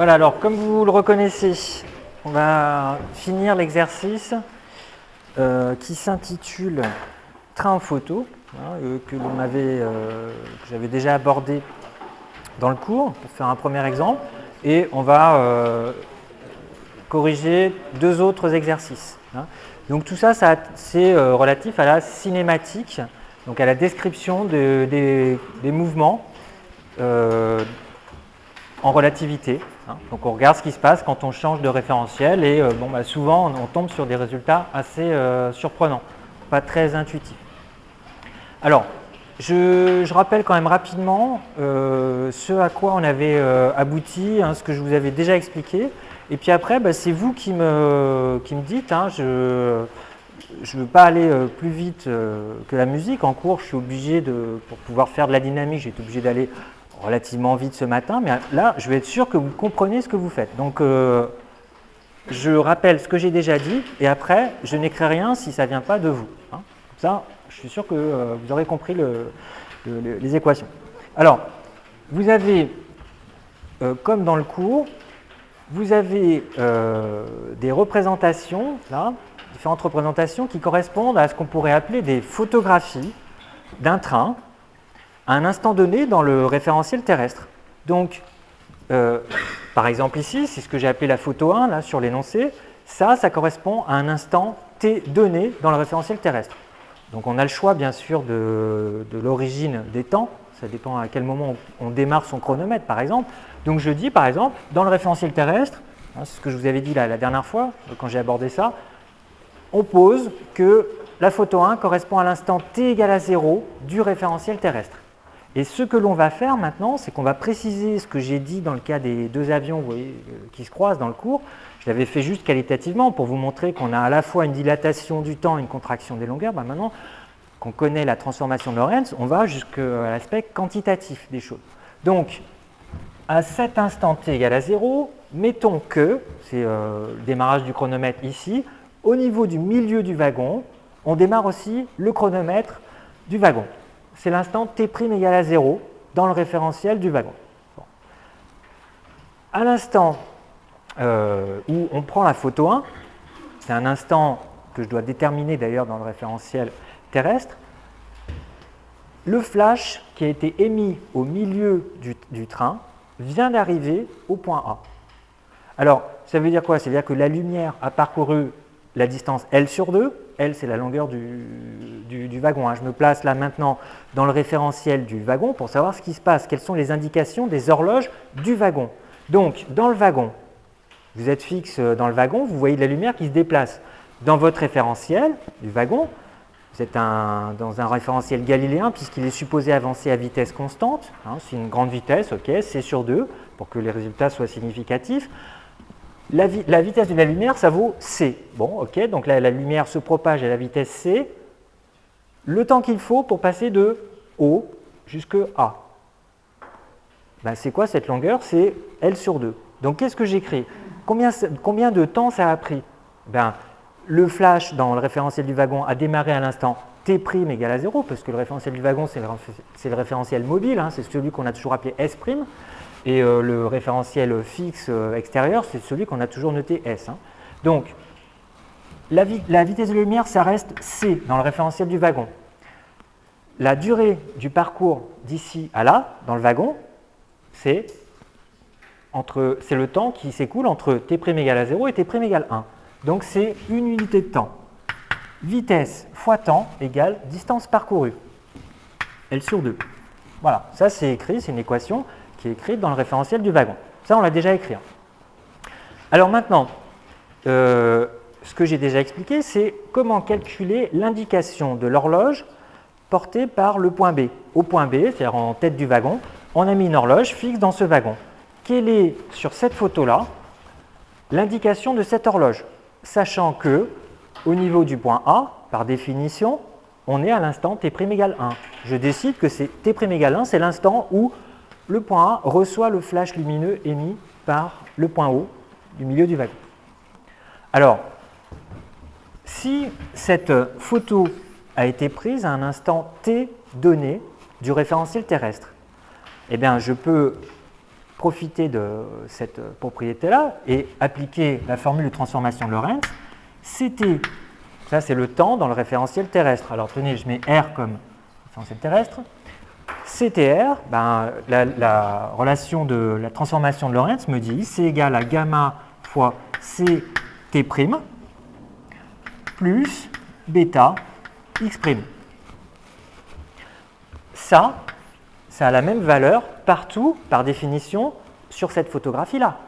Voilà, alors comme vous le reconnaissez, on va finir l'exercice qui s'intitule Train en photo, que j'avais déjà abordé dans le cours pour faire un premier exemple, et on va corriger deux autres exercices. Donc tout ça, c'est relatif à la cinématique, donc à la description des mouvements en relativité. Donc on regarde ce qui se passe quand on change de référentiel et souvent on tombe sur des résultats assez surprenants, pas très intuitifs. Alors, je rappelle quand même rapidement ce à quoi on avait abouti, ce que je vous avais déjà expliqué. Et puis après, c'est vous qui me dites, je ne veux pas aller plus vite que la musique. En cours, je suis obligé, pour pouvoir faire de la dynamique, j'ai été obligé d'aller relativement vite ce matin. Mais là, je vais être sûr que vous comprenez ce que vous faites. Donc, je rappelle ce que j'ai déjà dit et après, je n'écris rien si ça ne vient pas de vous. Comme ça, je suis sûr que vous aurez compris les équations. Alors, vous avez, comme dans le cours, vous avez des représentations, là, différentes représentations qui correspondent à ce qu'on pourrait appeler des photographies d'un train à un instant donné dans le référentiel terrestre. Donc, par exemple ici, c'est ce que j'ai appelé la photo 1, là, sur l'énoncé. Ça correspond à un instant t donné dans le référentiel terrestre. Donc on a le choix bien sûr de l'origine des temps, ça dépend à quel moment on démarre son chronomètre par exemple. Donc je dis par exemple, dans le référentiel terrestre, c'est ce que je vous avais dit la dernière fois quand j'ai abordé ça, on pose que la photo 1 correspond à l'instant t égale à 0 du référentiel terrestre. Et ce que l'on va faire maintenant, c'est qu'on va préciser ce que j'ai dit dans le cas des deux avions vous voyez, qui se croisent dans le cours. Je l'avais fait juste qualitativement pour vous montrer qu'on a à la fois une dilatation du temps et une contraction des longueurs. Maintenant qu'on connaît la transformation de Lorentz, on va jusqu'à l'aspect quantitatif des choses. Donc, à cet instant t égale à 0, mettons que, c'est le démarrage du chronomètre ici, au niveau du milieu du wagon, on démarre aussi le chronomètre du wagon. C'est l'instant t' égale à 0 dans le référentiel du wagon. Bon. À l'instant où on prend la photo 1, c'est un instant que je dois déterminer d'ailleurs dans le référentiel terrestre, le flash qui a été émis au milieu du train vient d'arriver au point A. Alors, ça veut dire quoi? Ça veut dire que la lumière a parcouru la distance L sur 2. L, c'est la longueur du wagon. Je me place là maintenant dans le référentiel du wagon pour savoir ce qui se passe, quelles sont les indications des horloges du wagon. Donc, dans le wagon, vous êtes fixe dans le wagon, vous voyez de la lumière qui se déplace. Dans votre référentiel du wagon, vous êtes dans un référentiel galiléen puisqu'il est supposé avancer à vitesse constante. C'est une grande vitesse, ok, C sur 2, pour que les résultats soient significatifs. La vitesse de la lumière, ça vaut C. Bon, ok, donc là, la lumière se propage à la vitesse C. Le temps qu'il faut pour passer de O jusqu'à A. C'est quoi cette longueur? C'est L sur 2. Donc, qu'est-ce que j'écris? Combien de temps ça a pris? Le flash dans le référentiel du wagon a démarré à l'instant t' égale à 0, parce que le référentiel du wagon, c'est le référentiel mobile, c'est celui qu'on a toujours appelé S'. Et le référentiel fixe extérieur, c'est celui qu'on a toujours noté S. Donc, la vitesse de lumière, ça reste C dans le référentiel du wagon. La durée du parcours d'ici à là, dans le wagon, c'est le temps qui s'écoule entre t' égale à 0 et t' égale 1. Donc, c'est une unité de temps. Vitesse fois temps égale distance parcourue. L sur 2. Voilà, ça c'est écrit, c'est une équation qui est écrite dans le référentiel du wagon. Ça, on l'a déjà écrit. Alors maintenant, ce que j'ai déjà expliqué, c'est comment calculer l'indication de l'horloge portée par le point B. Au point B, c'est-à-dire en tête du wagon, on a mis une horloge fixe dans ce wagon. Quelle est, sur cette photo-là, l'indication de cette horloge? Sachant que, au niveau du point A, par définition, on est à l'instant t' égale 1. Je décide que c'est t' égale 1, c'est l'instant où le point A reçoit le flash lumineux émis par le point O du milieu du wagon. Alors, si cette photo a été prise à un instant t donné du référentiel terrestre, eh bien, je peux profiter de cette propriété-là et appliquer la formule de transformation de Lorentz. Ct, ça c'est le temps dans le référentiel terrestre. Alors tenez, je mets R comme référentiel terrestre. CTR, ben, la relation de la transformation de Lorentz me dit c'est égal à gamma fois Ct' plus bêta x'. Ça a la même valeur partout, par définition, sur cette photographie-là.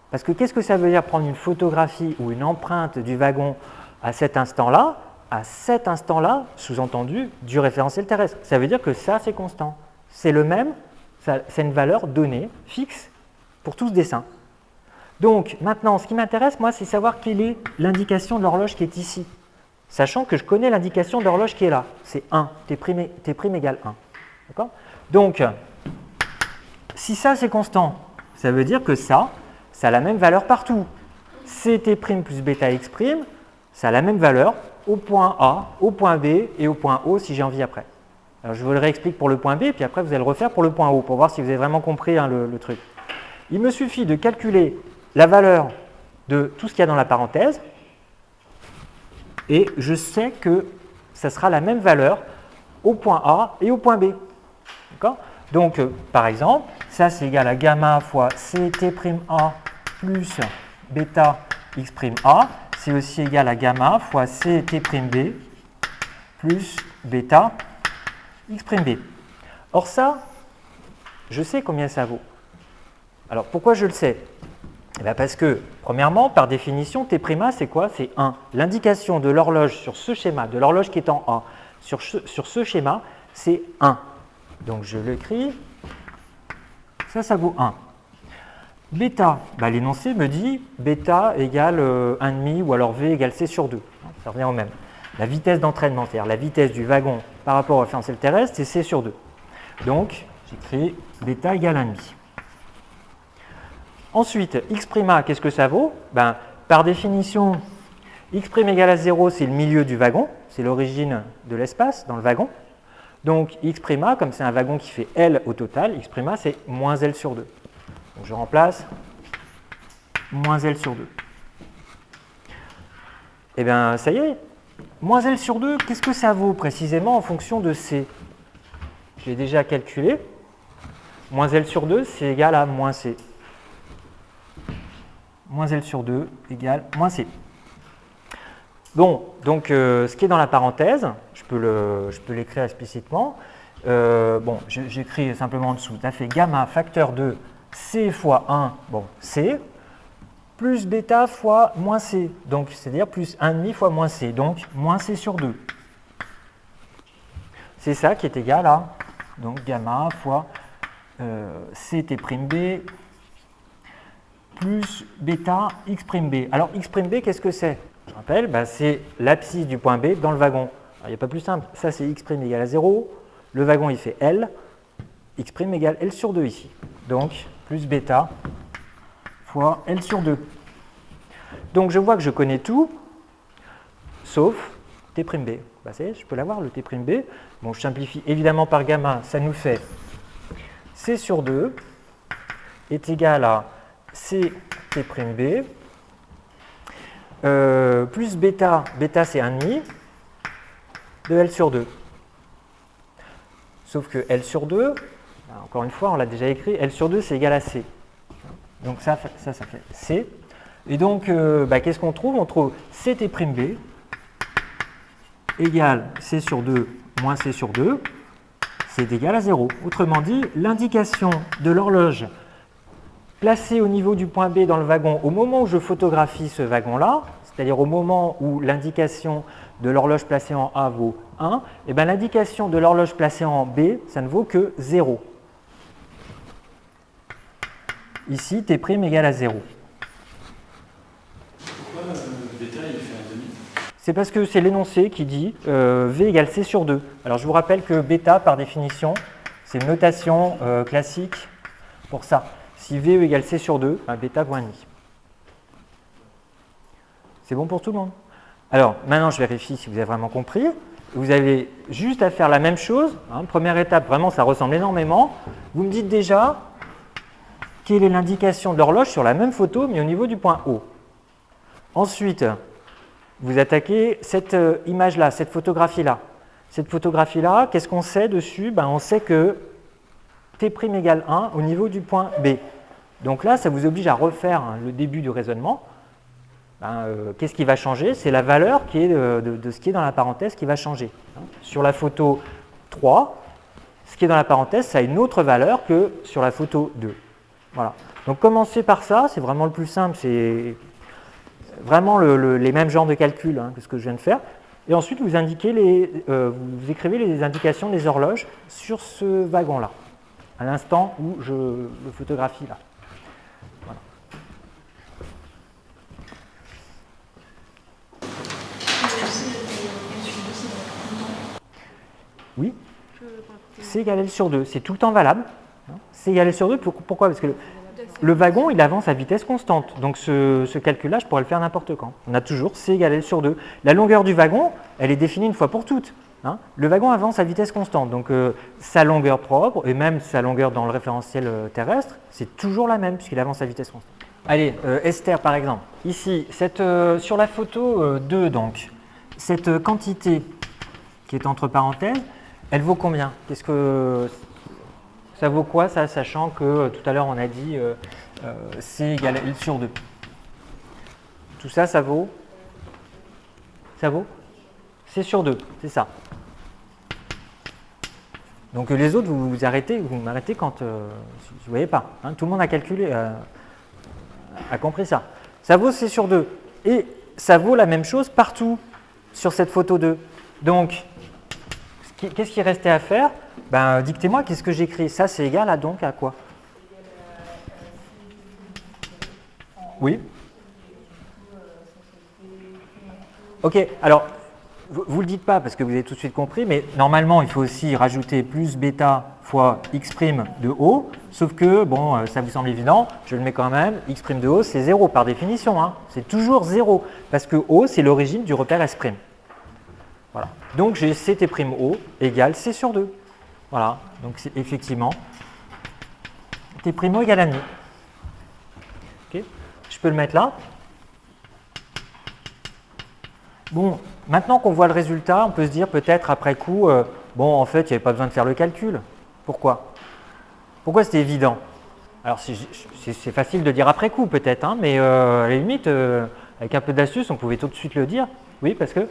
Parce que qu'est-ce que ça veut dire prendre une photographie ou une empreinte du wagon à cet instant-là? À cet instant-là, sous-entendu, du référentiel terrestre. Ça veut dire que ça, c'est constant. C'est le même, c'est une valeur donnée, fixe, pour tout ce dessin. Donc, maintenant, ce qui m'intéresse, moi, c'est savoir quelle est l'indication de l'horloge qui est ici. Sachant que je connais l'indication de l'horloge qui est là. C'est 1, T' égale 1. D'accord? Donc, si ça, c'est constant, ça veut dire que ça a la même valeur partout. Ct' plus bêta x', ça a la même valeur au point A, au point B et au point O si j'ai envie après. Alors, je vous le réexplique pour le point B, puis après vous allez le refaire pour le point O, pour voir si vous avez vraiment compris hein, le truc. Il me suffit de calculer la valeur de tout ce qu'il y a dans la parenthèse, et je sais que ça sera la même valeur au point A et au point B. Donc, par exemple, ça c'est égal à gamma fois Ct' A plus bêta x', c'est aussi égal à gamma fois Ct' B plus bêta x'. Or ça, je sais combien ça vaut. Alors pourquoi je le sais? Eh bien parce que, premièrement, par définition, T' c'est quoi? C'est 1. L'indication de l'horloge sur ce schéma, de l'horloge qui est en A, sur ce schéma, c'est 1. Donc je l'écris, ça vaut 1. Bêta, bah, l'énoncé me dit bêta égale 1,5 ou alors V égale C sur 2. Ça revient au même. La vitesse d'entraînement, c'est-à-dire la vitesse du wagon par rapport au référentiel terrestre, c'est C sur 2. Donc j'écris bêta égale 1,5. Ensuite, x', qu'est-ce que ça vaut? Ben, par définition, x' égale à 0, c'est le milieu du wagon, c'est l'origine de l'espace dans le wagon. Donc x', comme c'est un wagon qui fait L au total, x', c'est moins L sur 2. Donc je remplace moins L sur 2. Eh bien, ça y est, moins L sur 2, qu'est-ce que ça vaut précisément en fonction de C? Je l'ai déjà calculé. Moins L sur 2, c'est égal à moins C. Moins L sur 2 égale moins C. Bon, donc ce qui est dans la parenthèse, je peux l'écrire explicitement. Bon, j'écris simplement en dessous. Ça fait gamma facteur de C fois 1, bon, C, plus bêta fois moins C. Donc, c'est-à-dire plus 1,5 fois moins C. Donc, moins C sur 2. C'est ça qui est égal à donc, gamma fois Ct' B plus bêta x''B. Alors, x''B, qu'est-ce que c'est? Je rappelle, bah, c'est l'abscisse du point B dans le wagon. Il n'y a pas plus simple. Ça, c'est x' égale à 0. Le wagon, il fait L. X' égale L sur 2 ici. Donc, plus bêta fois L sur 2. Donc, je vois que je connais tout, sauf T''B. Bah, ça y est, je peux l'avoir, le T''B. Bon, je simplifie évidemment par gamma. Ça nous fait C sur 2 est égal à Ct''B plus bêta, bêta c'est 1,5 de L sur 2. Sauf que L sur 2, encore une fois, on l'a déjà écrit, L sur 2 c'est égal à C. Donc ça fait C. Et donc, bah, qu'est-ce qu'on trouve? On trouve Ct''B égale C sur 2 moins C sur 2, c'est égal à 0. Autrement dit, l'indication de l'horloge placée au niveau du point B dans le wagon au moment où je photographie ce wagon-là, c'est-à-dire au moment où l'indication de l'horloge placée en A vaut 1, et bien l'indication de l'horloge placée en B, ça ne vaut que 0. Ici, T' égale à 0. Pourquoi bêta il fait un demi? C'est parce que c'est l'énoncé qui dit V égale C sur 2. Alors je vous rappelle que bêta, par définition, c'est une notation classique pour ça. Si V égale C sur 2, ben, bêta vaut 1,5. C'est bon pour tout le monde? Alors, maintenant, je vérifie si vous avez vraiment compris. Vous avez juste à faire la même chose. Hein. Première étape, vraiment, ça ressemble énormément. Vous me dites déjà quelle est l'indication de l'horloge sur la même photo, mais au niveau du point O. Ensuite, vous attaquez cette image-là, cette photographie-là. Cette photographie-là, qu'est-ce qu'on sait dessus? On sait que T' égale 1 au niveau du point B. Donc là, ça vous oblige à refaire le début du raisonnement. Qu'est-ce qui va changer? C'est la valeur qui est de ce qui est dans la parenthèse qui va changer. Sur la photo 3, ce qui est dans la parenthèse, ça a une autre valeur que sur la photo 2. Voilà. Donc commencez par ça, c'est vraiment le plus simple, c'est vraiment les mêmes genres de calculs que ce que je viens de faire. Et ensuite, vous vous écrivez les indications des horloges sur ce wagon-là, à l'instant où je le photographie là. Voilà. Oui, C égale L sur 2, c'est tout le temps valable. C égale L sur 2, pourquoi? Parce que le wagon, il avance à vitesse constante. Donc ce calcul-là, je pourrais le faire n'importe quand. On a toujours C égale L sur 2. La longueur du wagon, elle est définie une fois pour toutes. Le wagon avance à vitesse constante. Donc sa longueur propre, et même sa longueur dans le référentiel terrestre, c'est toujours la même, puisqu'il avance à vitesse constante. Allez, Esther par exemple. Ici, sur la photo 2, donc, cette quantité qui est entre parenthèses, elle vaut combien? Qu'est-ce que ça vaut quoi, ça, sachant que tout à l'heure on a dit C égale L sur 2. Tout ça, ça vaut C sur 2, c'est ça. Donc les autres, vous m'arrêtez quand vous ne voyez pas. Tout le monde a calculé, a compris ça. Ça vaut C sur 2. Et ça vaut la même chose partout sur cette photo 2. Donc, qu'est-ce qui restait à faire? Dictez-moi, qu'est-ce que j'écris? Ça, c'est égal à donc à quoi? Oui. Ok, alors, vous ne le dites pas parce que vous avez tout de suite compris, mais normalement, il faut aussi rajouter plus bêta fois x' de O, sauf que, bon, ça vous semble évident, je le mets quand même, x' de O, c'est 0 par définition, c'est toujours 0, parce que O, c'est l'origine du repère S'. Voilà. Donc j'ai Ct'(O) égale C sur 2. Voilà, donc c'est effectivement T'O égale à demi. Okay. Je peux le mettre là. Bon, maintenant qu'on voit le résultat, on peut se dire peut-être après coup, bon en fait il n'y avait pas besoin de faire le calcul. Pourquoi? Pourquoi c'était évident? Alors c'est facile de dire après coup peut-être, mais à la limite, avec un peu d'astuce, on pouvait tout de suite le dire. Oui, parce que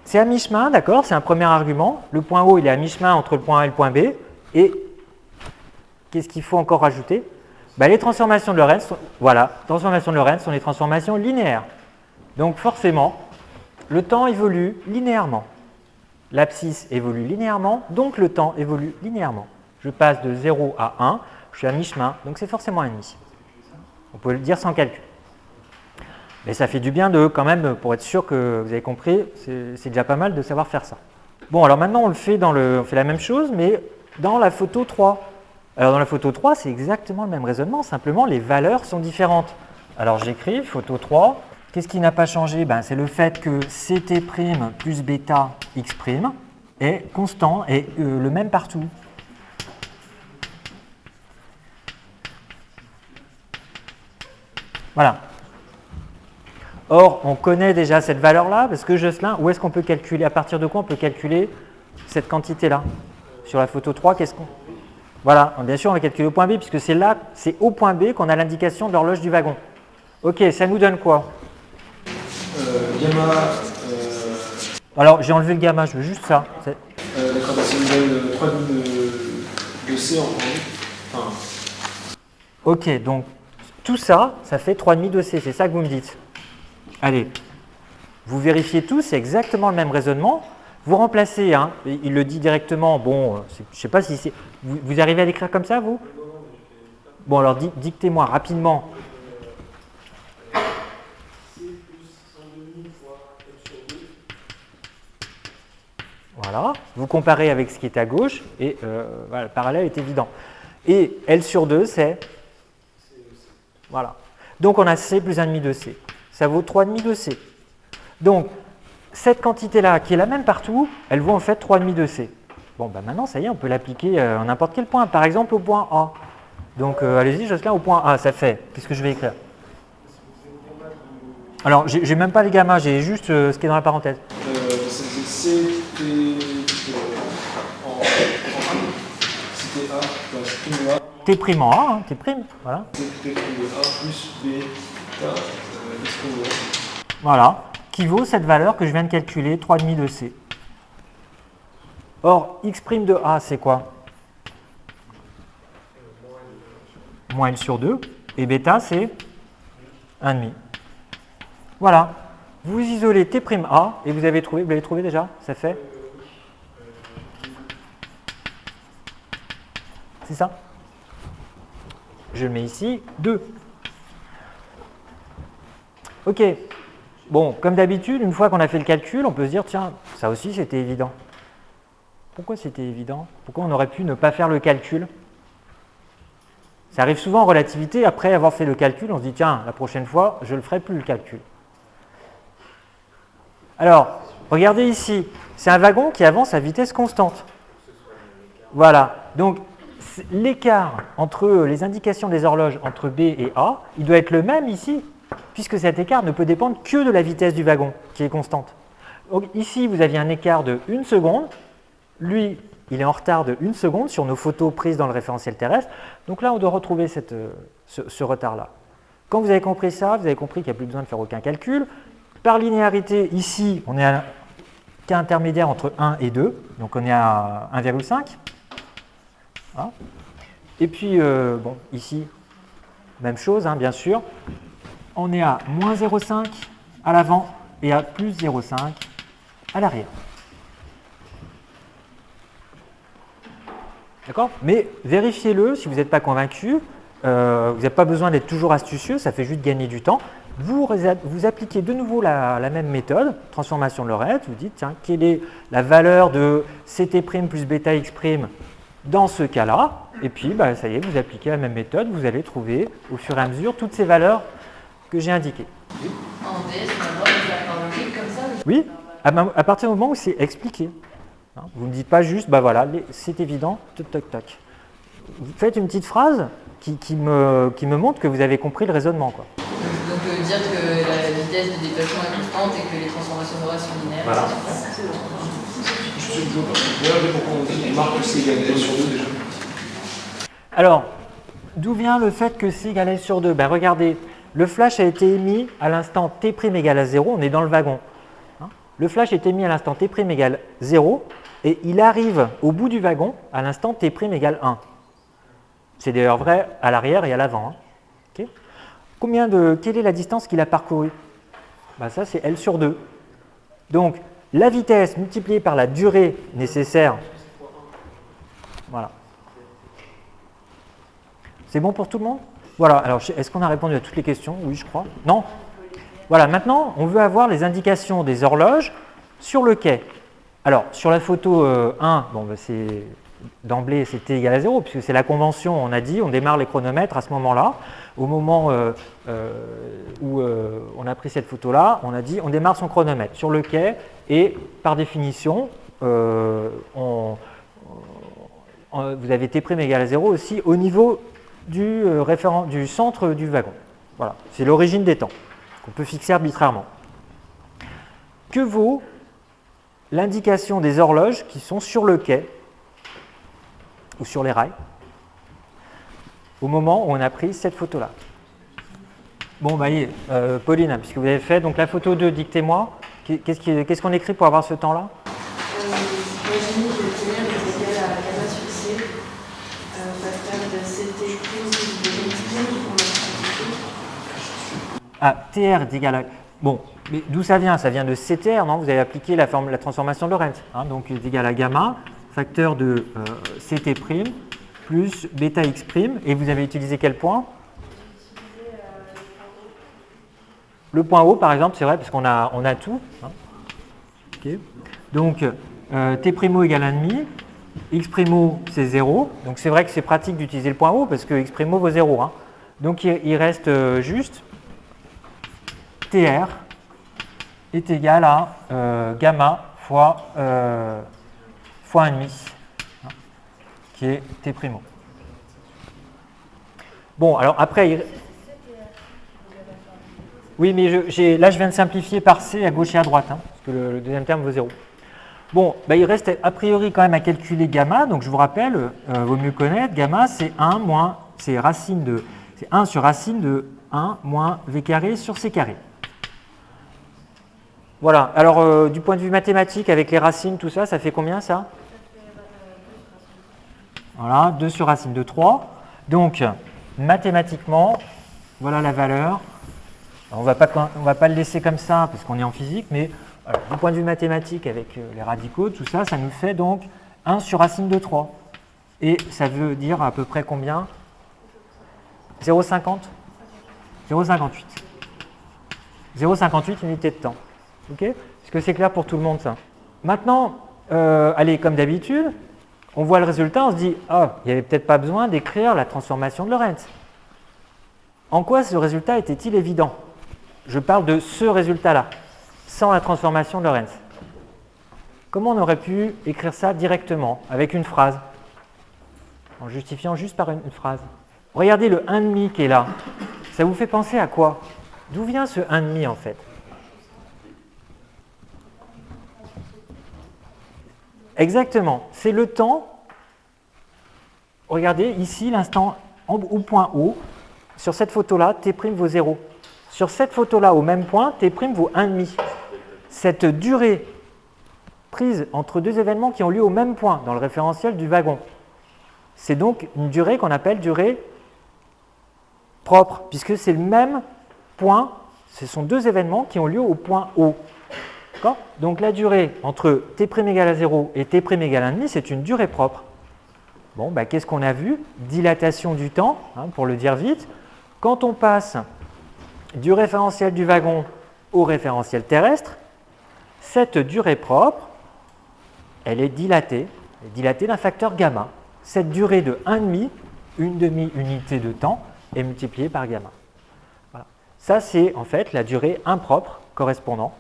c'est à mi-chemin, d'accord, c'est un premier argument. Le point O, il est à mi-chemin entre le point A et le point B. Et qu'est-ce qu'il faut encore rajouter? Les transformations de Lorentz, transformations de Lorentz sont des transformations linéaires. Donc forcément, le temps évolue linéairement. L'abscisse évolue linéairement, donc le temps évolue linéairement. Je passe de 0 à 1, je suis à mi-chemin, donc c'est forcément 1,5. On peut le dire sans calcul. Mais ça fait du bien quand même, pour être sûr que vous avez compris, c'est déjà pas mal de savoir faire ça. Bon, alors maintenant on fait la même chose, mais dans la photo 3. Alors dans la photo 3, c'est exactement le même raisonnement, simplement les valeurs sont différentes. Alors j'écris photo 3, qu'est-ce qui n'a pas changé? C'est le fait que Ct' plus bêta x' est constant et le même partout. Voilà. Or, on connaît déjà cette valeur-là, parce que Jocelyn, où est-ce qu'on peut calculer? À partir de quoi on peut calculer cette quantité-là? Sur la photo 3, qu'est-ce qu'on... Voilà, bien sûr, on va calculer au point B, puisque c'est là, c'est au point B qu'on a l'indication de l'horloge du wagon. Ok, ça nous donne quoi? Gamma... Alors, j'ai enlevé le gamma, je veux juste ça. D'accord, ça nous donne 3,5 de C en point B. Enfin... Ok, donc tout ça, ça fait 3,5 de C, c'est ça que vous me dites. Allez, vous vérifiez tout, c'est exactement le même raisonnement. Vous remplacez, il le dit directement, bon, je ne sais pas si c'est... Vous arrivez à l'écrire comme ça, vous? Bon, alors dictez-moi rapidement. Voilà, vous comparez avec ce qui est à gauche, et voilà, le parallèle est évident. Et L sur 2, c'est... Voilà. Donc on a C plus 1,5 de C. Ça vaut 3,5 de C. Donc, cette quantité-là, qui est la même partout, elle vaut en fait 3,5 de C. Bon, maintenant, ça y est, on peut l'appliquer à n'importe quel point. Par exemple, au point A. Donc allez-y, Jocelyn, au point A, ça fait. Qu'est-ce que je vais écrire? Alors, j'ai même pas les gammas, j'ai juste ce qui est dans la parenthèse. C'est c'était A, prime A. T' en A, hein, T', voilà. T' A plus B, X prime A. Voilà, qui vaut cette valeur que je viens de calculer, 3,5 de C. Or, X' de A, c'est quoi? Moins L sur 2, et bêta, c'est 1,5. Voilà, vous isolez T' A, et vous l'avez trouvé déjà? Ça fait? C'est ça? Je le mets ici, 2. Ok, bon, comme d'habitude, une fois qu'on a fait le calcul, on peut se dire, tiens, ça aussi c'était évident. Pourquoi c'était évident? Pourquoi on aurait pu ne pas faire le calcul? Ça arrive souvent en relativité, après avoir fait le calcul, on se dit, tiens, la prochaine fois, je ne le ferai plus le calcul. Alors, regardez ici, c'est un wagon qui avance à vitesse constante. Voilà, donc l'écart entre les indications des horloges entre B et A, il doit être le même ici, puisque cet écart ne peut dépendre que de la vitesse du wagon, qui est constante. Donc ici, vous aviez un écart de 1 seconde. Lui, il est en retard de 1 seconde sur nos photos prises dans le référentiel terrestre. Donc là, on doit retrouver ce retard-là. Quand vous avez compris ça, vous avez compris qu'il n'y a plus besoin de faire aucun calcul. Par linéarité, ici, on est à un cas intermédiaire entre 1 et 2. Donc on est à 1,5. Voilà. Et puis, bon, ici, même chose, hein, bien sûr. On est à moins 0,5 à l'avant et à plus 0,5 à l'arrière. D'accord? Mais vérifiez-le si vous n'êtes pas convaincu. Vous n'avez pas besoin d'être toujours astucieux, ça fait juste gagner du temps. Vous appliquez de nouveau la même méthode, transformation de Lorentz. Vous dites, tiens, quelle est la valeur de Ct' plus bêta x' dans ce cas-là? Et puis, bah, ça y est, vous appliquez la même méthode. Vous allez trouver au fur et à mesure toutes ces valeurs que j'ai indiquées. En DS, on a le droit de faire par logique comme ça? Oui, à partir du moment où c'est expliqué. Vous ne dites pas juste, bah voilà, c'est évident, toc toc toc. Vous faites une petite phrase qui me montre que vous avez compris le raisonnement, quoi. Donc dire que la vitesse de déplacement est constante et que les transformations de sont linéaires. Voilà. Pourquoi on dit marque C égale L sur 2 déjà? Alors, d'où vient le fait que C égale L sur 2? Ben, regardez, le flash a été émis à l'instant T' égale à 0, on est dans le wagon. Le flash est émis à l'instant T' égale 0 et il arrive au bout du wagon à l'instant T' égale 1. C'est d'ailleurs vrai à l'arrière et à l'avant. Hein. Okay. Quelle est la distance qu'il a parcourue? Ben, ça, c'est L sur 2. Donc, la vitesse multipliée par la durée nécessaire. Voilà. C'est bon pour tout le monde? Voilà. Alors, est-ce qu'on a répondu à toutes les questions? Oui, je crois. Non? Voilà. Maintenant, on veut avoir les indications des horloges sur le quai. Alors, sur la photo 1, bon, ben, c'est d'emblée, c'était égal à 0, puisque c'est la convention, on a dit, on démarre les chronomètres à ce moment-là. Au moment où on a pris cette photo-là, on a dit, on démarre son chronomètre sur le quai, et par définition, vous avez T' égal à 0 aussi au niveau du centre du wagon. Voilà, c'est l'origine des temps, qu'on peut fixer arbitrairement. Que vaut l'indication des horloges qui sont sur le quai ou sur les rails au moment où on a pris cette photo-là? Bon, bah, Pauline, puisque vous avez fait donc la photo 2, dictez-moi. Qu'est-ce qu'on écrit pour avoir ce temps-là? Imaginez que le TR est égal à gamma sur C, facteur de CT plus de x' pour la. Ah, TR est égal à... Bon, mais d'où ça vient? Ça vient de CTR, non? Vous avez appliqué la transformation de Lorentz. Hein, donc, c'est égal à gamma, facteur de CT' plus bêta x'. Et vous avez utilisé quel point? Le point haut, par exemple, c'est vrai, parce qu'on a tout. Hein. Okay. Donc, T' égale 1,5, X' c'est 0. Donc, c'est vrai que c'est pratique d'utiliser le point haut, parce que X' vaut 0. Hein. Donc, il reste juste TR est égal à gamma fois 1,5, hein, qui est T'. Bon, alors après, oui, mais là, je viens de simplifier par C à gauche et à droite, hein, parce que le deuxième terme vaut 0. Bon, bah, il reste a priori quand même à calculer gamma, donc je vous rappelle, vaut mieux connaître, gamma c'est 1 moins, c'est 1 sur racine de 1 moins v carré sur c carré. Voilà, alors du point de vue mathématique, avec les racines, tout ça, ça fait combien ça? Voilà, 2 sur racine de 3. Donc, mathématiquement, voilà la valeur. Alors, on va pas le laisser comme ça, parce qu'on est en physique, mais alors, du point de vue mathématique, avec les radicaux, tout ça, ça nous fait donc 1 sur racine de 3. Et ça veut dire à peu près combien? 0,50 0,58. 0,58 unités de temps. Ok? Est-ce que c'est clair pour tout le monde ça? Maintenant, allez, comme d'habitude, on voit le résultat, on se dit « Ah, il n'y avait peut-être pas besoin d'écrire la transformation de Lorentz. » En quoi ce résultat était-il évident? Je parle de ce résultat-là, sans la transformation de Lorentz. Comment on aurait pu écrire ça directement, avec une phrase, en justifiant juste par une phrase? Regardez le 1,5 qui est là. Ça vous fait penser à quoi? D'où vient ce 1,5 en fait? Exactement, c'est le temps. Regardez ici l'instant au point O. Sur cette photo-là, T' vaut 0. Sur cette photo-là, au même point, T' vaut 1,5. Cette durée prise entre deux événements qui ont lieu au même point dans le référentiel du wagon, c'est donc une durée qu'on appelle durée propre, puisque c'est le même point, ce sont deux événements qui ont lieu au point O. Donc la durée entre T' égale à 0 et T' égale à 1,5, c'est une durée propre. Bon, bah, qu'est-ce qu'on a vu? Dilatation du temps, hein, pour le dire vite. Quand on passe du référentiel du wagon au référentiel terrestre, cette durée propre, elle est dilatée d'un facteur gamma. Cette durée de 1,5, une demi-unité de temps, est multipliée par gamma. Voilà. Ça, c'est en fait la durée impropre correspondant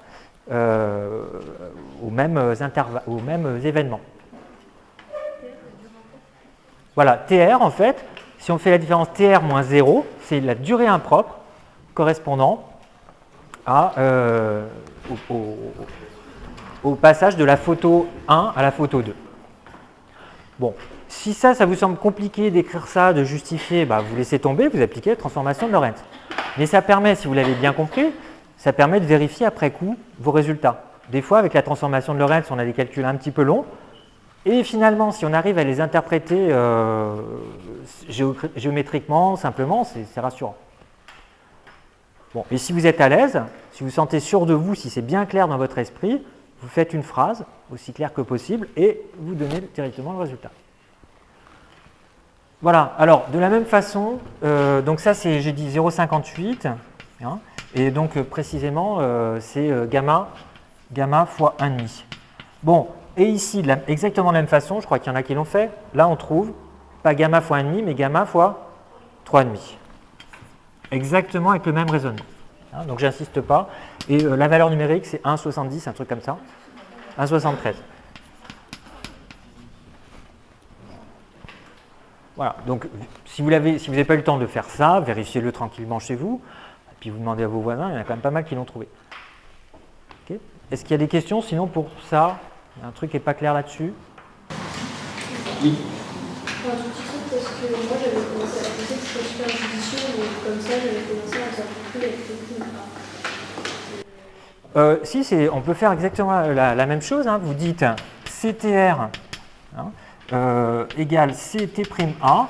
aux mêmes événements. Voilà, TR en fait, si on fait la différence TR moins 0, c'est la durée impropre correspondant au passage de la photo 1 à la photo 2. Bon, si ça vous semble compliqué d'écrire ça, de justifier, bah, vous laissez tomber, vous appliquez la transformation de Lorentz. Mais ça permet, si vous l'avez bien compris, ça permet de vérifier après coup vos résultats. Des fois, avec la transformation de Lorentz, on a des calculs un petit peu longs. Et finalement, si on arrive à les interpréter géométriquement, simplement, c'est rassurant. Bon, et si vous êtes à l'aise, si vous sentez sûr de vous, si c'est bien clair dans votre esprit, vous faites une phrase aussi claire que possible et vous donnez directement le résultat. Voilà, alors de la même façon, donc ça c'est, j'ai dit 0,58, hein, et donc précisément c'est gamma fois 1,5. Bon, et ici, exactement de la même façon, je crois qu'il y en a qui l'ont fait, là on trouve pas gamma fois 1,5, mais gamma fois 3,5. Exactement avec le même raisonnement. Hein, donc j'insiste pas. Et la valeur numérique c'est 1,70, un truc comme ça. 1,73. Voilà, donc si vous n'avez pas eu le temps de faire ça, vérifiez-le tranquillement chez vous, et puis vous demandez à vos voisins, il y en a quand même pas mal qui l'ont trouvé. Okay. Est-ce qu'il y a des questions? Sinon pour ça, un truc n'est pas clair là-dessus? Oui. Un tout petit truc parce que moi j'avais commencé à penser que c'était super judicieux, donc comme ça j'avais commencé à s'approprier avec le Si, on peut faire exactement la même chose. Hein. Vous dites CTR égale CT'(A)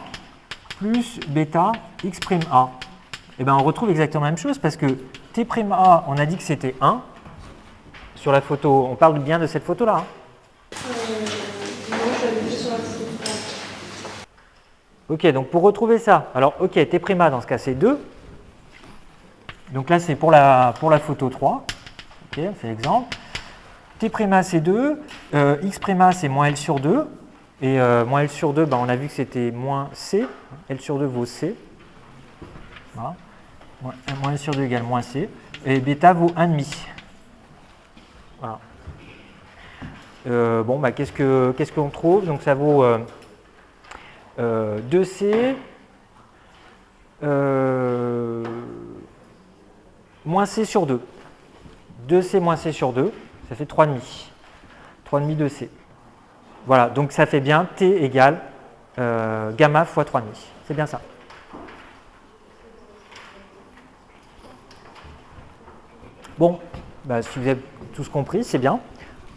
plus bêta X'(A). Et bien on retrouve exactement la même chose parce que T'(A), on a dit que c'était 1. Sur la photo, on parle bien de cette photo-là. Hein. Non, j'avais vu sur la photo. Ok, donc pour retrouver ça, alors ok, T'(A) dans ce cas c'est 2. Donc là c'est pour la photo 3. Ok, on fait l'exemple. T'(A) c'est 2, X'(A) c'est moins L sur 2. Et moins L sur 2, ben, on a vu que c'était moins C. L sur 2 vaut C. Voilà. Moins L sur 2 égale moins C. Et bêta vaut 1,5. Voilà. Bon, bah, qu'est-ce qu'on trouve? Donc ça vaut 2C moins c sur 2. 2c moins c sur 2, ça fait 3,5. 3,5 de c. Voilà, donc ça fait bien t égale gamma fois 3,5. C'est bien ça. Bon, bah, si vous avez tous compris, c'est bien.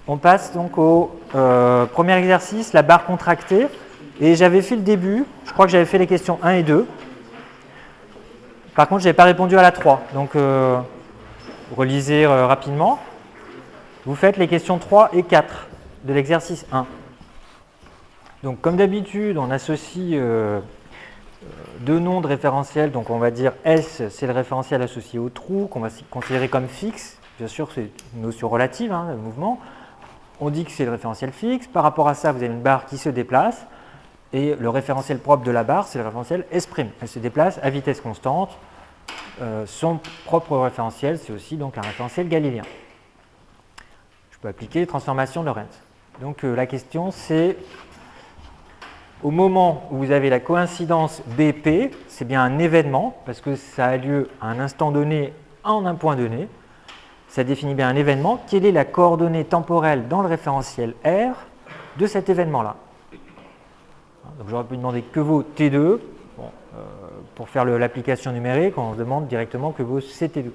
On passe donc au premier exercice, la barre contractée. Et j'avais fait le début, je crois que j'avais fait les questions 1 et 2. Par contre, je n'avais pas répondu à la 3. Donc, relisez rapidement. Vous faites les questions 3 et 4 de l'exercice 1. Donc, comme d'habitude, on associe deux noms de référentiels. Donc, on va dire S, c'est le référentiel associé au trou, qu'on va considérer comme fixe. Bien sûr, c'est une notion relative, hein, le mouvement. On dit que c'est le référentiel fixe. Par rapport à ça, vous avez une barre qui se déplace. Et le référentiel propre de la barre, c'est le référentiel S'. Elle se déplace à vitesse constante. Son propre référentiel, c'est aussi donc un référentiel galiléen. Je peux appliquer les transformations de Lorentz. Donc la question, c'est au moment où vous avez la coïncidence BP, c'est bien un événement, parce que ça a lieu à un instant donné en un point donné. Ça définit bien un événement. Quelle est la coordonnée temporelle dans le référentiel R de cet événement-là? Donc j'aurais pu demander que vaut T2. Bon, pour faire l'application numérique, on demande directement que vaut CT2.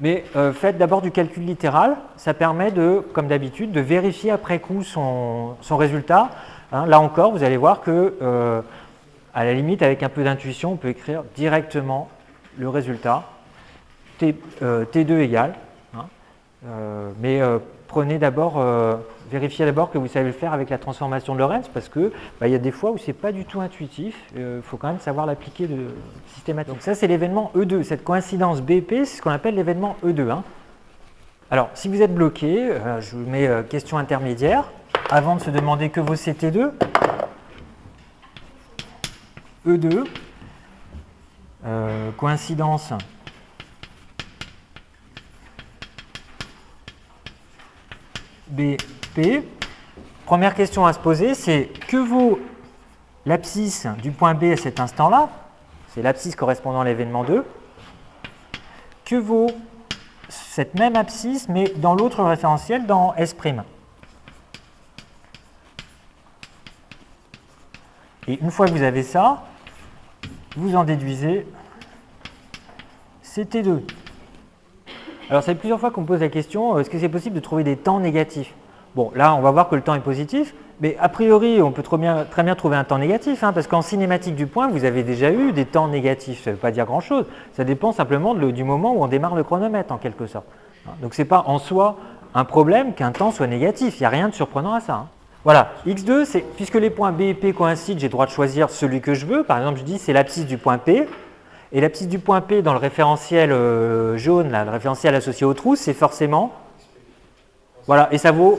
Mais faites d'abord du calcul littéral. Ça permet de, comme d'habitude, de vérifier après coup son résultat. Hein, là encore, vous allez voir que, à la limite, avec un peu d'intuition, on peut écrire directement le résultat. T2 égale. Hein, mais prenez d'abord, vérifiez d'abord que vous savez le faire avec la transformation de Lorentz, parce que il y a des fois où ce n'est pas du tout intuitif. Il faut quand même savoir l'appliquer systématiquement. Donc ça, c'est l'événement E2. Cette coïncidence BP, c'est ce qu'on appelle l'événement E2. Hein. Alors, si vous êtes bloqué, je vous mets question intermédiaire. Avant de se demander que vaut CT2, E2, coïncidence BP. Première question à se poser, c'est que vaut l'abscisse du point B à cet instant-là? C'est l'abscisse correspondant à l'événement 2. Que vaut cette même abscisse, mais dans l'autre référentiel, dans S'? Et une fois que vous avez ça, vous en déduisez CT2. Alors, ça fait plusieurs fois qu'on me pose la question, est-ce que c'est possible de trouver des temps négatifs? Bon, là, on va voir que le temps est positif, mais a priori, on peut très bien trouver un temps négatif, hein, parce qu'en cinématique du point, vous avez déjà eu des temps négatifs. Ça ne veut pas dire grand-chose. Ça dépend simplement du moment où on démarre le chronomètre, en quelque sorte. Donc, ce n'est pas en soi un problème qu'un temps soit négatif. Il n'y a rien de surprenant à ça. Hein. Voilà, x2, c'est puisque les points B et P coïncident, j'ai le droit de choisir celui que je veux. Par exemple, je dis c'est l'abscisse du point P. Et l'abscisse du point P dans le référentiel jaune, là, le référentiel associé au trou, c'est forcément... Voilà, et ça vaut...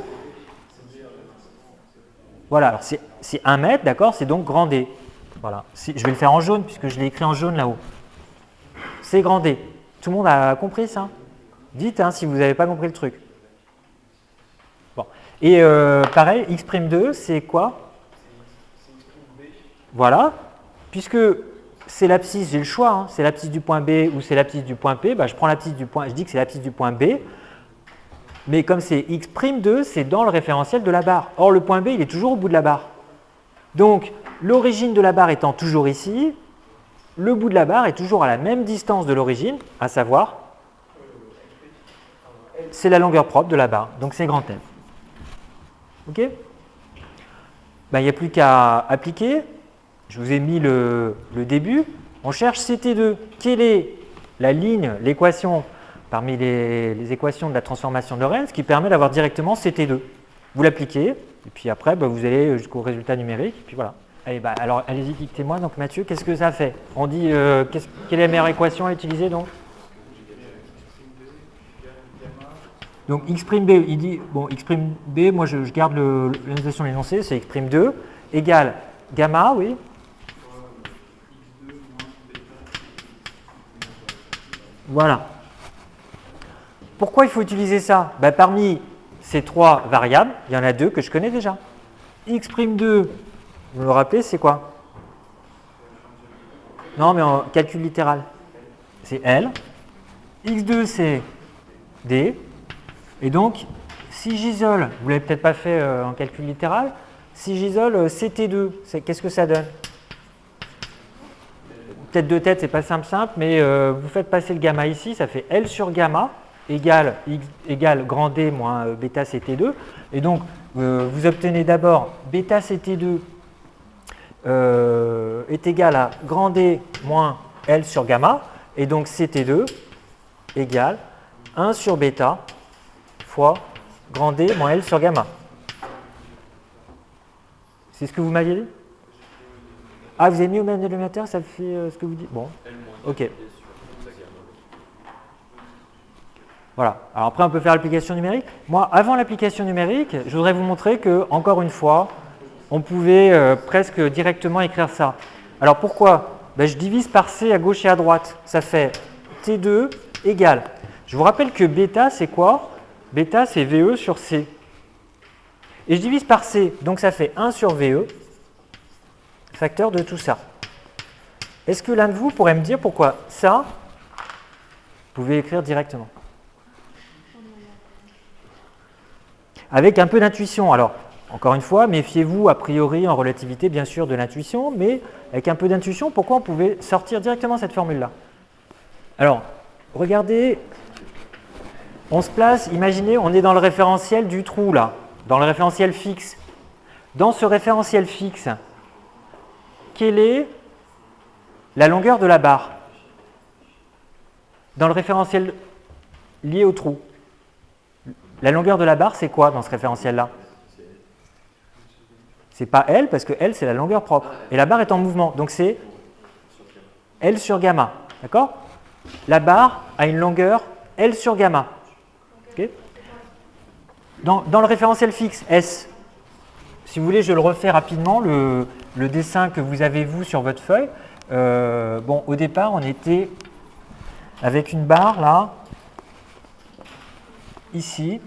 Voilà, alors c'est 1 mètre, d'accord, c'est donc grand D. Voilà, je vais le faire en jaune, puisque je l'ai écrit en jaune là-haut. C'est grand D. Tout le monde a compris ça? Dites hein, si vous n'avez pas compris le truc. Bon. Et pareil, x'2, c'est quoi? Voilà, puisque... c'est l'abscisse, j'ai le choix, hein, c'est l'abscisse du point B ou c'est l'abscisse du point P, je prends l'abscisse du point, je dis que c'est l'abscisse du point B, mais comme c'est x'2, c'est dans le référentiel de la barre. Or, le point B, il est toujours au bout de la barre. Donc, l'origine de la barre étant toujours ici, le bout de la barre est toujours à la même distance de l'origine, à savoir, c'est la longueur propre de la barre, donc c'est grand F. OK? Il n'y a plus qu'à appliquer. Je vous ai mis le début. On cherche CT2. Quelle est la ligne, l'équation, parmi les équations de la transformation de Lorentz qui permet d'avoir directement CT2? Vous l'appliquez, et puis après, vous allez jusqu'au résultat numérique, et puis voilà. Allez, alors, allez-y, dictez-moi. Donc, Mathieu, qu'est-ce que ça fait? On dit, quelle est la meilleure équation à utiliser, donc? Donc, x', il dit, bon, x', moi, je garde la notation de l'énoncé, c'est x'2, égale gamma, oui. Voilà. Pourquoi il faut utiliser ça? Parmi ces trois variables, il y en a deux que je connais déjà. x'2, vous me le rappelez, c'est quoi? Non, mais en calcul littéral. C'est L. X2, c'est D. Et donc, si j'isole, vous ne l'avez peut-être pas fait en calcul littéral, si j'isole CT2, qu'est-ce que ça donne? Peut-être deux têtes, c'est pas simple, mais vous faites passer le gamma ici, ça fait L sur gamma égale grand D moins bêta CT2. Et donc, vous obtenez d'abord bêta CT2 est égal à grand D moins L sur gamma. Et donc, CT2 égale 1 sur bêta fois grand D moins L sur gamma. C'est ce que vous m'aviez dit? Ah, vous avez mis au même dénominateur, ça fait ce que vous dites? Bon, ok. Voilà. Alors après, on peut faire l'application numérique. Moi, avant l'application numérique, je voudrais vous montrer que, encore une fois, on pouvait presque directement écrire ça. Alors pourquoi? Ben, je divise par C à gauche et à droite. Ça fait T2 égale. Je vous rappelle que bêta, c'est quoi? Bêta, c'est VE sur C. Et je divise par C, donc ça fait 1 sur VE, facteur de tout ça. Est-ce que l'un de vous pourrait me dire pourquoi ça, vous pouvez écrire directement? Avec un peu d'intuition. Alors, encore une fois, méfiez-vous a priori en relativité, bien sûr, de l'intuition, mais avec un peu d'intuition, pourquoi on pouvait sortir directement cette formule-là? Alors, regardez, on se place, imaginez, on est dans le référentiel du trou, là, dans le référentiel fixe. Dans ce référentiel fixe, quelle est la longueur de la barre? Dans le référentiel lié au trou. La longueur de la barre, c'est quoi dans ce référentiel-là? C'est pas L, parce que L, c'est la longueur propre. Et la barre est en mouvement, donc c'est L sur gamma. D'accord? La barre a une longueur L sur gamma. Okay? Dans le référentiel fixe, S, si vous voulez, je le refais rapidement, le dessin que vous avez, vous, sur votre feuille. Bon, au départ, on était avec une barre, là, ici,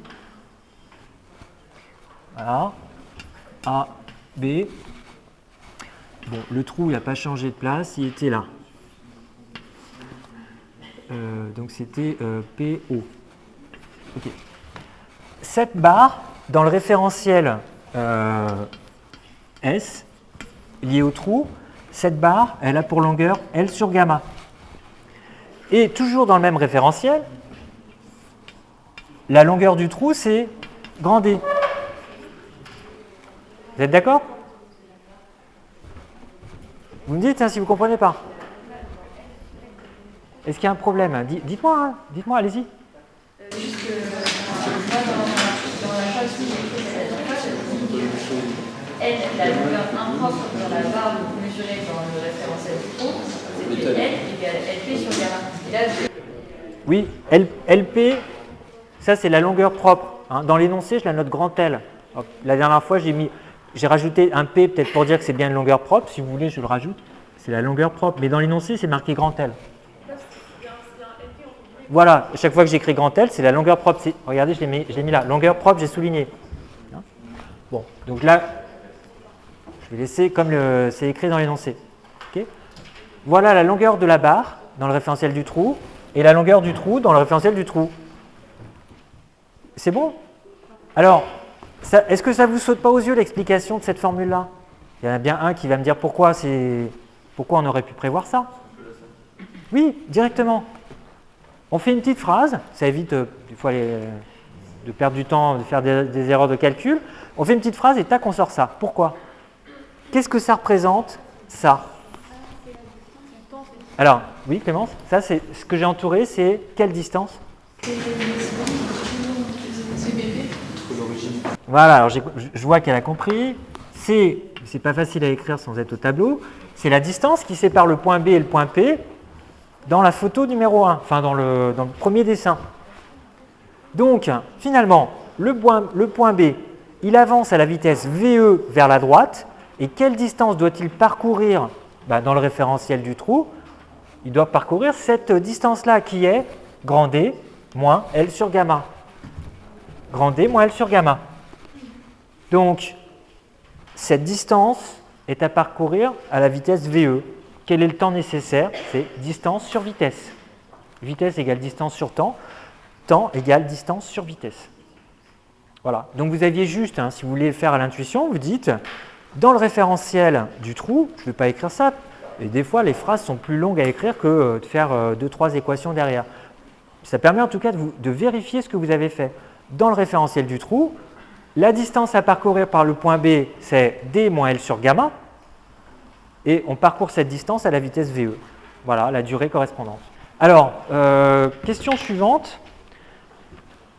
voilà, A, B. Bon, le trou, il n'a pas changé de place, il était là. Donc c'était PO. Ok. Cette barre, dans le référentiel S, lié au trou, cette barre, elle a pour longueur L sur gamma. Et toujours dans le même référentiel, la longueur du trou, c'est grand D. Vous êtes d'accord? Vous me dites hein, si vous ne comprenez pas. Est-ce qu'il y a un problème? Dites-moi, hein. Dites-moi, allez-y. Juste que dans la phrase où L, la longueur impropre dans la barre mesurée dans le référentiel du trou, c'était L égale LP sur gamma. Et là, oui, LP, ça c'est la longueur propre. Hein. Dans l'énoncé, je la note grand L. Alors, la dernière fois, j'ai rajouté un P peut-être pour dire que c'est bien une longueur propre. Si vous voulez, je le rajoute. C'est la longueur propre. Mais dans l'énoncé, c'est marqué grand L. Voilà, chaque fois que j'écris grand L, c'est la longueur propre. Regardez, je l'ai mis là. Longueur propre, j'ai souligné. Hein? Bon, donc là, je vais laisser comme c'est écrit dans l'énoncé. Okay? Voilà la longueur de la barre dans le référentiel du trou et la longueur du trou dans le référentiel du trou. C'est bon? Alors, est-ce que ça ne vous saute pas aux yeux l'explication de cette formule-là? Il y en a bien un qui va me dire pourquoi on aurait pu prévoir ça. Oui, directement. On fait une petite phrase, ça évite des fois de perdre du temps, de faire des erreurs de calcul. On fait une petite phrase et tac, on sort ça. Pourquoi? Qu'est-ce que ça représente, ça? Alors, oui Clémence, ça c'est ce que j'ai entouré, c'est quelle distance? Voilà, alors je vois qu'elle a compris. C'est pas facile à écrire sans être au tableau. C'est la distance qui sépare le point B et le point P dans la photo numéro 1, enfin dans le premier dessin. Donc, finalement, le point B, il avance à la vitesse VE vers la droite. Et quelle distance doit-il parcourir dans le référentiel du trou? Il doit parcourir cette distance-là qui est grand D moins L sur gamma. Grand D moins L sur gamma. Donc, cette distance est à parcourir à la vitesse VE. quel est le temps nécessaire? C'est distance sur vitesse. Vitesse égale distance sur temps. Temps égale distance sur vitesse. Voilà. Donc vous aviez juste, hein, si vous voulez le faire à l'intuition, vous dites, dans le référentiel du trou, je ne vais pas écrire ça, et des fois les phrases sont plus longues à écrire que de faire 2-3 équations derrière. Ça permet en tout cas de vérifier ce que vous avez fait. Dans le référentiel du trou, la distance à parcourir par le point B, c'est D moins L sur gamma, et on parcourt cette distance à la vitesse VE. Voilà, la durée correspondante. Alors, question suivante.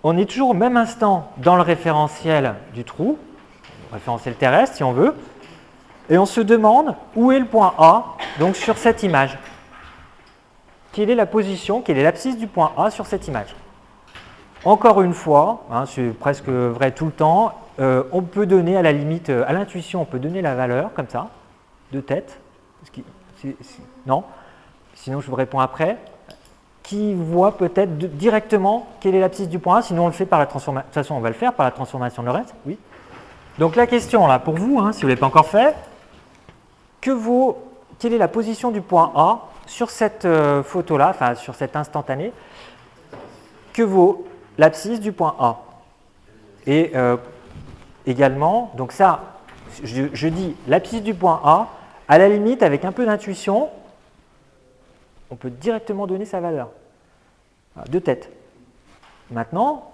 On est toujours au même instant dans le référentiel du trou, référentiel terrestre si on veut, et on se demande où est le point A, donc sur cette image. Quelle est la position, quelle est l'abscisse du point A sur cette image? Encore une fois, hein, c'est presque vrai tout le temps, on peut donner à la limite, à l'intuition, on peut donner la valeur comme ça, de tête. Non? Sinon je vous réponds après. Qui voit peut-être directement quelle est l'abscisse du point A, sinon on le fait par la transformation. De toute façon, on va le faire par la transformation de Lorentz. Oui. Donc la question là pour vous, hein, si vous ne l'avez pas encore fait, quelle est la position du point A sur cette photo-là, enfin sur cet instantané, que vaut l'abscisse du point A? Et également, donc ça, je dis l'abscisse du point A, à la limite, avec un peu d'intuition, on peut directement donner sa valeur, de tête. Maintenant,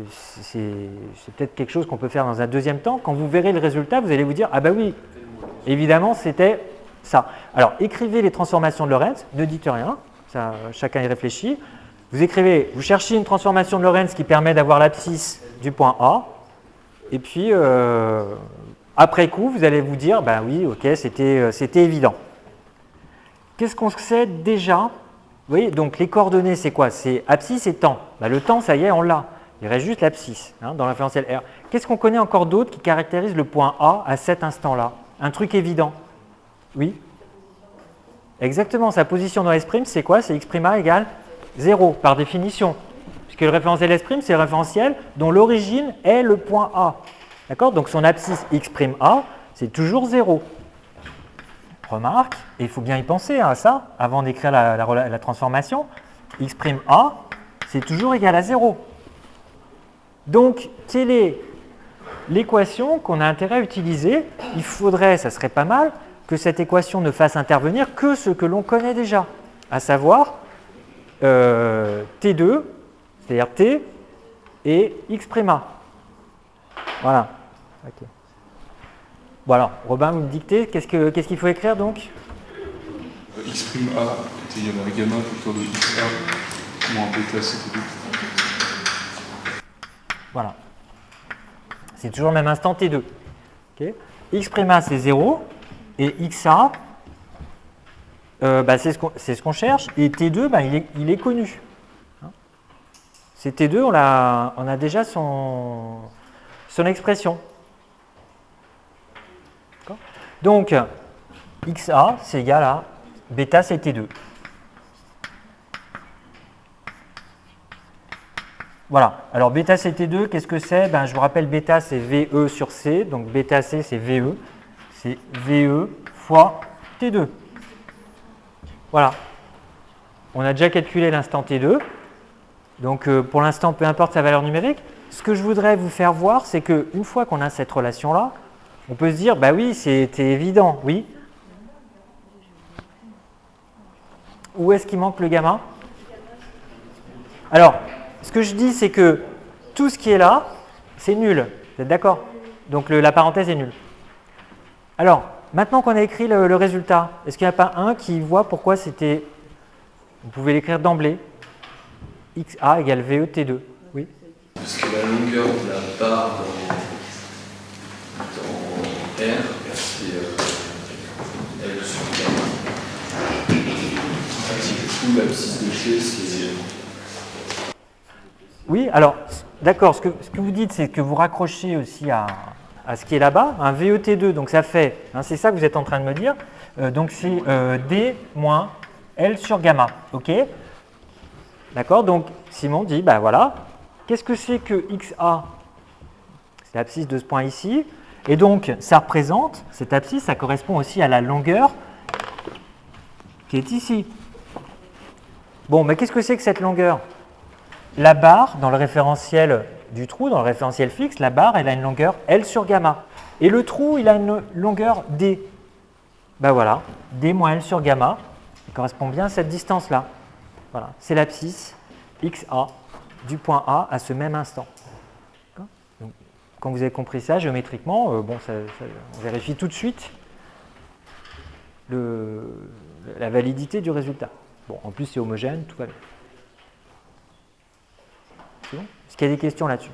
c'est peut-être quelque chose qu'on peut faire dans un deuxième temps. Quand vous verrez le résultat, vous allez vous dire « Ah bah oui, évidemment, c'était ça ». Alors, écrivez les transformations de Lorentz, ne dites rien, ça, chacun y réfléchit. Vous écrivez, vous cherchez une transformation de Lorentz qui permet d'avoir l'abscisse du point A, et puis, après coup, vous allez vous dire « Bah oui, ok, c'était évident ». Qu'est-ce qu'on sait déjà? Vous voyez, donc les coordonnées, c'est quoi? C'est abscisse et temps. Ben, le temps, ça y est, on l'a. Il reste juste l'abscisse hein, dans le référentiel R. Qu'est-ce qu'on connaît encore d'autre qui caractérise le point A à cet instant-là? Un truc évident. Oui? Exactement, sa position dans S', c'est quoi? C'est X' égale 0, par définition. Puisque le référentiel S', c'est le référentiel dont l'origine est le point A. D'accord? Donc son abscisse X', c'est toujours 0. Remarque, et il faut bien y penser à ça, avant d'écrire la transformation, X', c'est toujours égal à 0. Donc, quelle est l'équation qu'on a intérêt à utiliser? Il faudrait, ça serait pas mal, que cette équation ne fasse intervenir que ce que l'on connaît déjà, à savoir T2, c'est-à-dire T et X'. Voilà. Okay. Bon alors, Robin, vous me dictez, qu'est-ce qu'il faut écrire donc? X', A est égal à gamma facteur de XA moins bêta CT2. Voilà. C'est toujours le même instant T2. Okay. X', c'est 0, et XA, c'est ce qu'on cherche, et T2, il est connu. Hein, c'est T2, on a déjà son expression. Donc, XA, c'est égal à bêta CT2. Voilà. Alors, bêta CT2, qu'est-ce que c'est? Je vous rappelle, bêta, c'est VE sur C. Donc, bêta C, c'est VE. C'est VE fois T2. Voilà. On a déjà calculé l'instant T2. Donc, pour l'instant, peu importe sa valeur numérique. Ce que je voudrais vous faire voir, c'est qu'une fois qu'on a cette relation-là, on peut se dire, bah oui, c'était évident, oui. Où est-ce qu'il manque le gamma? Alors, ce que je dis, c'est que tout ce qui est là, c'est nul. Vous êtes d'accord? Donc la parenthèse est nulle. Alors, maintenant qu'on a écrit le résultat, est-ce qu'il n'y a pas un qui voit pourquoi c'était... Vous pouvez l'écrire d'emblée. XA égale VE T2. Oui. Parce que la longueur de la barre dans R, c'est L sur gamma. Du coup, l'abscisse de T, c'est... Oui, alors, d'accord, ce que vous dites, c'est que vous raccrochez aussi à ce qui est là-bas, un VET2, donc ça fait, hein, c'est ça que vous êtes en train de me dire, donc c'est D moins L sur gamma, ok? D'accord, donc Simon dit, ben voilà, qu'est-ce que c'est que XA? C'est l'abscisse de ce point ici, et donc ça représente, cette abscisse, ça correspond aussi à la longueur qui est ici. Bon, mais qu'est-ce que c'est que cette longueur? La barre, dans le référentiel du trou, dans le référentiel fixe, la barre, elle a une longueur L sur gamma. Et le trou, il a une longueur D. Ben voilà, D moins L sur gamma, il correspond bien à cette distance-là. Voilà, c'est l'abscisse XA du point A à ce même instant. Donc, quand vous avez compris ça, géométriquement, bon, on vérifie tout de suite la validité du résultat. Bon, en plus, c'est homogène, tout va bien. C'est bon? Est-ce qu'il y a des questions là-dessus?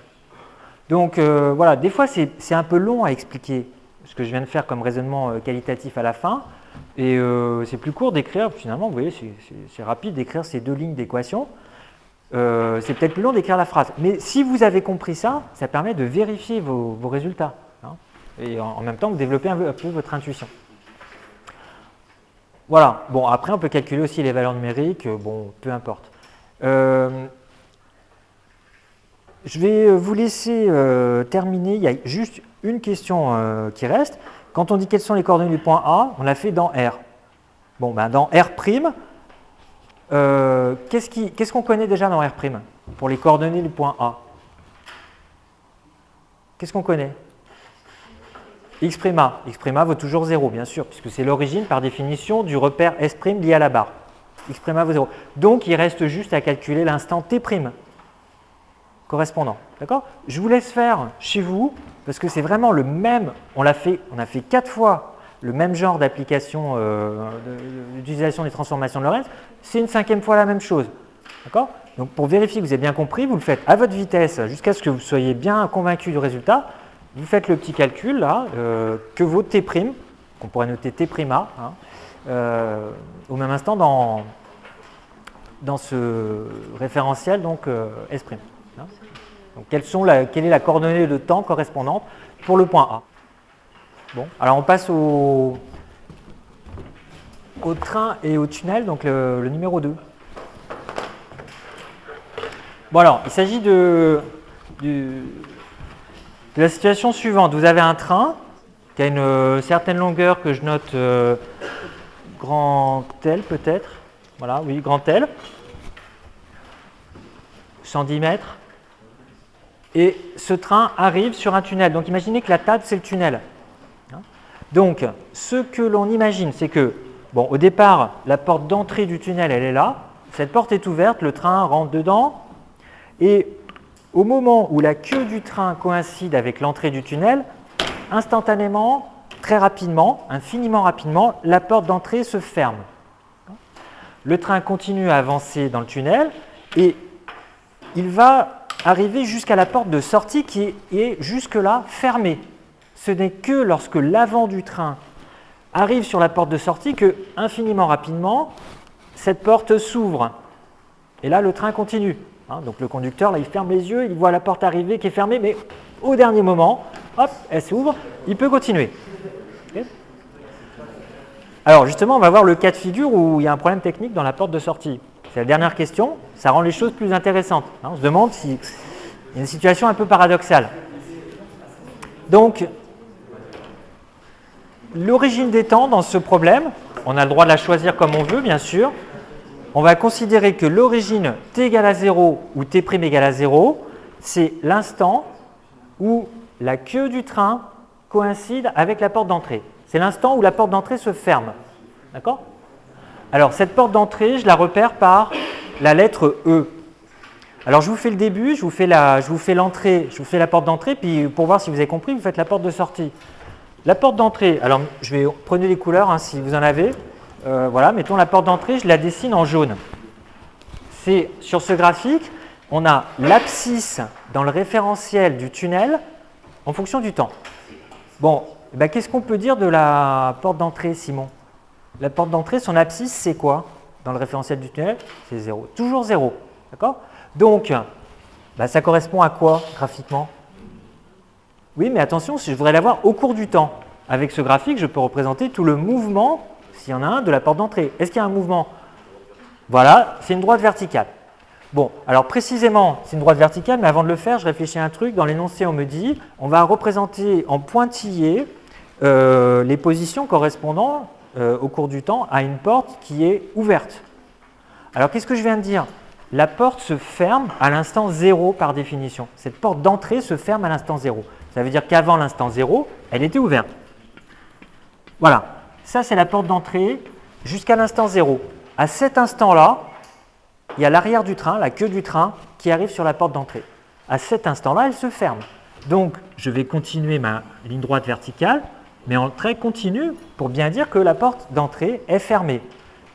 Donc, voilà, des fois, c'est un peu long à expliquer ce que je viens de faire comme raisonnement qualitatif à la fin. Et c'est plus court d'écrire, finalement, vous voyez, c'est rapide d'écrire ces deux lignes d'équation. C'est peut-être plus long d'écrire la phrase. Mais si vous avez compris ça, ça permet de vérifier vos résultats. Hein, et en même temps, vous développez un peu votre intuition. Voilà. Bon, après, on peut calculer aussi les valeurs numériques. Bon, peu importe. Je vais vous laisser terminer. Il y a juste une question qui reste. Quand on dit quelles sont les coordonnées du point A, on l'a fait dans R. Bon, ben dans R', qu'est-ce qu'on connaît déjà dans R' pour les coordonnées du point A? Qu'est-ce qu'on connaît? X'A. X'A vaut toujours 0, bien sûr, puisque c'est l'origine, par définition, du repère S' lié à la barre. X'A vaut 0. Donc, il reste juste à calculer l'instant T' correspondant. D'accord? Je vous laisse faire chez vous, parce que c'est vraiment le même, on a fait 4 fois le même genre d'application d'utilisation des transformations de Lorentz, c'est une 5e fois la même chose. D'accord? Donc pour vérifier que vous avez bien compris, vous le faites à votre vitesse jusqu'à ce que vous soyez bien convaincu du résultat. Vous faites le petit calcul là, que vaut T', qu'on pourrait noter T'A, hein, au même instant dans ce référentiel donc S'. Hein. Donc quelle est la coordonnée de temps correspondante pour le point A? Bon, alors on passe au train et au tunnel, donc le numéro 2. Bon alors, il s'agit de la situation suivante. Vous avez un train qui a une certaine longueur que je note grand L peut-être. Voilà, oui, grand L. 110 mètres. Et ce train arrive sur un tunnel. Donc imaginez que la table, c'est le tunnel. Donc, ce que l'on imagine, c'est que, bon, au départ, la porte d'entrée du tunnel, elle est là. Cette porte est ouverte, le train rentre dedans. Et au moment où la queue du train coïncide avec l'entrée du tunnel, instantanément, très rapidement, infiniment rapidement, la porte d'entrée se ferme. Le train continue à avancer dans le tunnel et il va arriver jusqu'à la porte de sortie qui est jusque-là fermée. Ce n'est que lorsque l'avant du train arrive sur la porte de sortie que, infiniment rapidement, cette porte s'ouvre. Et là, le train continue. Hein, donc le conducteur, là, il ferme les yeux, il voit la porte arriver qui est fermée, mais au dernier moment, hop, elle s'ouvre, il peut continuer. Okay. Alors justement, on va voir le cas de figure où il y a un problème technique dans la porte de sortie. C'est la dernière question, ça rend les choses plus intéressantes. Hein, on se demande s'il y a une situation un peu paradoxale. Donc, l'origine des temps dans ce problème, on a le droit de la choisir comme on veut, bien sûr. On va considérer que l'origine t égale à 0 ou t' égale à 0, c'est l'instant où la queue du train coïncide avec la porte d'entrée. C'est l'instant où la porte d'entrée se ferme. D'accord? Alors, cette porte d'entrée, je la repère par la lettre E. Alors, je vous fais le début, je vous fais l'entrée, je vous fais la porte d'entrée, puis pour voir si vous avez compris, vous faites la porte de sortie. La porte d'entrée, alors prenez les couleurs hein, si vous en avez. Voilà, mettons la porte d'entrée, je la dessine en jaune. C'est sur ce graphique, on a l'abscisse dans le référentiel du tunnel en fonction du temps. Bon, ben, qu'est-ce qu'on peut dire de la porte d'entrée, Simon? La porte d'entrée, son abscisse, c'est quoi dans le référentiel du tunnel? C'est 0. Toujours 0. D'accord? Donc, ben, ça correspond à quoi graphiquement? Oui, mais attention, si je voudrais l'avoir au cours du temps. Avec ce graphique, je peux représenter tout le mouvement, s'il y en a un, de la porte d'entrée. Est-ce qu'il y a un mouvement? Voilà, c'est une droite verticale. Bon, alors précisément, c'est une droite verticale, mais avant de le faire, je réfléchis à un truc. Dans l'énoncé, on me dit, on va représenter en pointillé les positions correspondant au cours du temps à une porte qui est ouverte. Alors qu'est-ce que je viens de dire? La porte se ferme à l'instant 0 par définition. Cette porte d'entrée se ferme à l'instant 0. Ça veut dire qu'avant l'instant 0, elle était ouverte. Voilà, ça c'est la porte d'entrée jusqu'à l'instant 0. À cet instant-là, il y a l'arrière du train, la queue du train, qui arrive sur la porte d'entrée. À cet instant-là, elle se ferme. Donc, je vais continuer ma ligne droite verticale, mais en trait continu, pour bien dire que la porte d'entrée est fermée.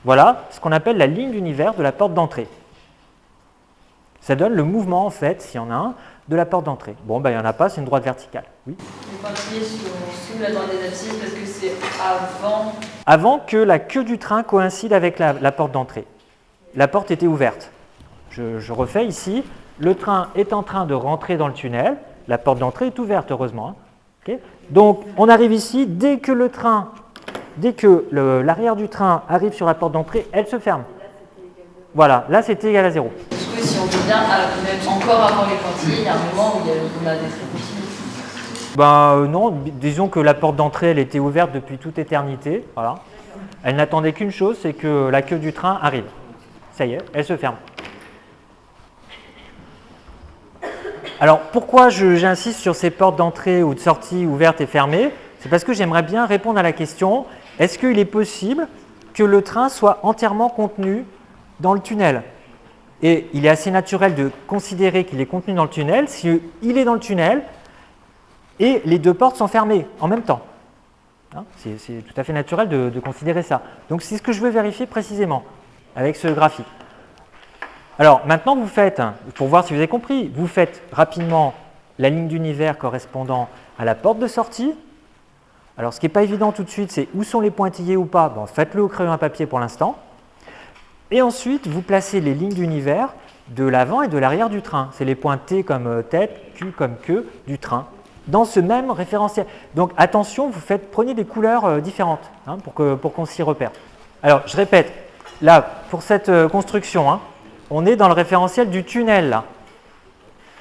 Voilà ce qu'on appelle la ligne d'univers de la porte d'entrée. Ça donne le mouvement, en fait, s'il y en a un, de la porte d'entrée. Bon, ben, il n'y en a pas, c'est une droite verticale. Oui. Les pointillés sont sous la droite des abscisses parce que c'est avant. Avant que la queue du train coïncide avec la porte d'entrée. La porte était ouverte. Je refais ici. Le train est en train de rentrer dans le tunnel. La porte d'entrée est ouverte, heureusement. Hein. Okay. Donc, on arrive ici. Dès que l'arrière du train arrive sur la porte d'entrée, elle se ferme. Voilà, là, c'était égal à 0. Du coup, si on veut bien, même encore avant les pointillés, il y a un moment où on a des traits continus. Ben non, disons que la porte d'entrée, elle était ouverte depuis toute éternité. Voilà. Elle n'attendait qu'une chose, c'est que la queue du train arrive. Ça y est, elle se ferme. Alors, pourquoi j'insiste sur ces portes d'entrée ou de sortie ouvertes et fermées? C'est parce que j'aimerais bien répondre à la question, est-ce qu'il est possible que le train soit entièrement contenu dans le tunnel? Et il est assez naturel de considérer qu'il est contenu dans le tunnel s'il est dans le tunnel et les deux portes sont fermées en même temps. Hein, c'est tout à fait naturel de considérer ça. Donc, c'est ce que je veux vérifier précisément avec ce graphique. Alors, maintenant, vous faites, pour voir si vous avez compris, vous faites rapidement la ligne d'univers correspondant à la porte de sortie. Alors, ce qui n'est pas évident tout de suite, c'est où sont les pointillés ou pas. Bon, faites-le au crayon à papier pour l'instant. Et ensuite, vous placez les lignes d'univers de l'avant et de l'arrière du train. C'est les points T comme tête, Q comme queue du train, dans ce même référentiel. Donc, attention, prenez des couleurs différentes hein, pour qu'on s'y repère. Alors, je répète, là, pour cette construction, hein, on est dans le référentiel du tunnel, là.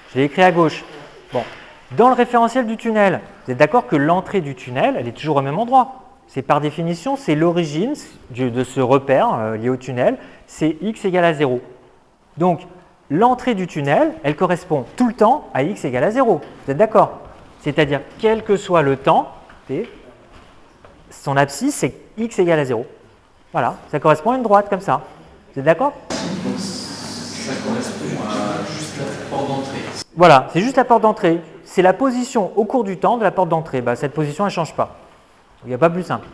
Je l'ai écrit à gauche. Bon, dans le référentiel du tunnel, vous êtes d'accord que l'entrée du tunnel, elle est toujours au même endroit. C'est par définition, c'est l'origine de ce repère lié au tunnel, c'est x égale à 0. Donc, l'entrée du tunnel, elle correspond tout le temps à x égale à 0. Vous êtes d'accord? C'est-à-dire, quel que soit le temps, son abscisse, c'est x égale à 0. Voilà, ça correspond à une droite comme ça. Vous êtes d'accord? Ça correspond à juste la porte d'entrée. Voilà, c'est juste la porte d'entrée. C'est la position au cours du temps de la porte d'entrée. Bah, cette position, elle ne change pas. Il n'y a pas plus simple.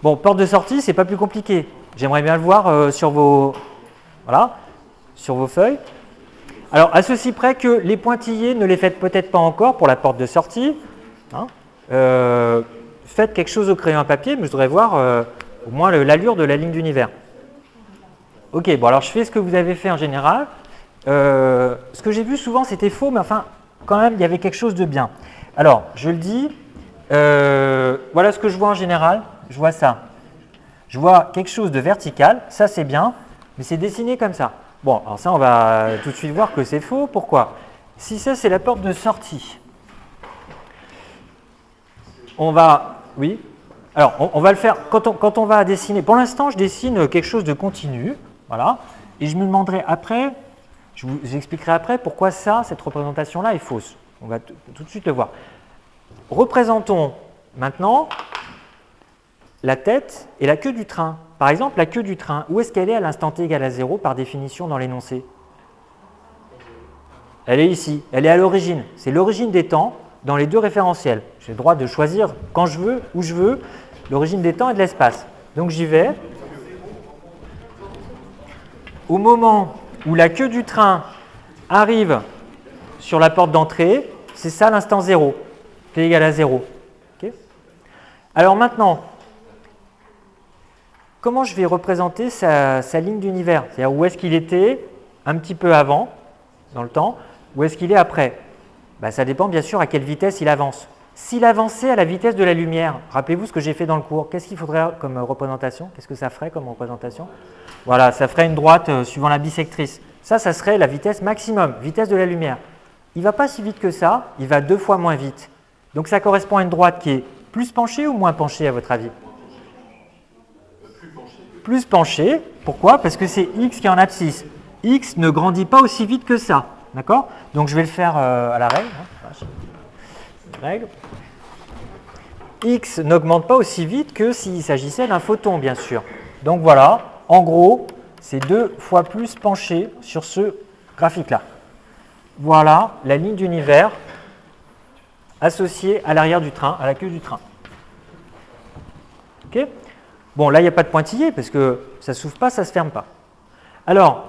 Bon, porte de sortie, c'est pas plus compliqué. J'aimerais bien le voir sur vos feuilles. Alors, à ceci près que les pointillés, ne les faites peut-être pas encore pour la porte de sortie. Hein. Faites quelque chose au crayon à papier, mais je voudrais voir au moins l'allure de la ligne d'univers. Ok, bon alors je fais ce que vous avez fait en général. Ce que j'ai vu souvent, c'était faux, mais enfin, quand même, il y avait quelque chose de bien. Alors, je le dis, voilà ce que je vois en général. Je vois ça. Je vois quelque chose de vertical, ça c'est bien, mais c'est dessiné comme ça. Bon, alors ça, on va tout de suite voir que c'est faux. Pourquoi? Si ça, c'est la porte de sortie, on va... Oui. Alors, on va le faire quand on va dessiner. Pour l'instant, je dessine quelque chose de continu. Voilà. Et je me demanderai après, j'expliquerai après pourquoi cette représentation-là est fausse. On va tout de suite le voir. Représentons maintenant la tête et la queue du train. Par exemple, la queue du train, où est-ce qu'elle est à l'instant t égale à 0 par définition dans l'énoncé? Elle est ici, elle est à l'origine. C'est l'origine des temps dans les deux référentiels. J'ai le droit de choisir quand je veux, où je veux, l'origine des temps et de l'espace. Donc j'y vais. Au moment où la queue du train arrive sur la porte d'entrée, c'est ça l'instant 0, t égale à 0. Okay. Alors maintenant, comment je vais représenter sa ligne d'univers? C'est-à-dire où est-ce qu'il était un petit peu avant, dans le temps, où est-ce qu'il est après? Ben, ça dépend bien sûr à quelle vitesse il avance. S'il avançait à la vitesse de la lumière, rappelez-vous ce que j'ai fait dans le cours, qu'est-ce qu'il faudrait comme représentation? Qu'est-ce que ça ferait comme représentation? Voilà, ça ferait une droite suivant la bisectrice. Ça serait la vitesse maximum, vitesse de la lumière. Il ne va pas si vite que ça, il va 2 fois moins vite. Donc ça correspond à une droite qui est plus penchée ou moins penchée à votre avis? plus penché. Pourquoi? Parce que c'est x qui est en abscisse. X ne grandit pas aussi vite que ça. D'accord? Donc je vais le faire à la règle. Règle. X n'augmente pas aussi vite que s'il s'agissait d'un photon, bien sûr. Donc voilà, en gros, c'est 2 fois plus penché sur ce graphique-là. Voilà la ligne d'univers associée à l'arrière du train, à la queue du train. Ok? Bon, là, il n'y a pas de pointillé parce que ça ne s'ouvre pas, ça ne se ferme pas. Alors,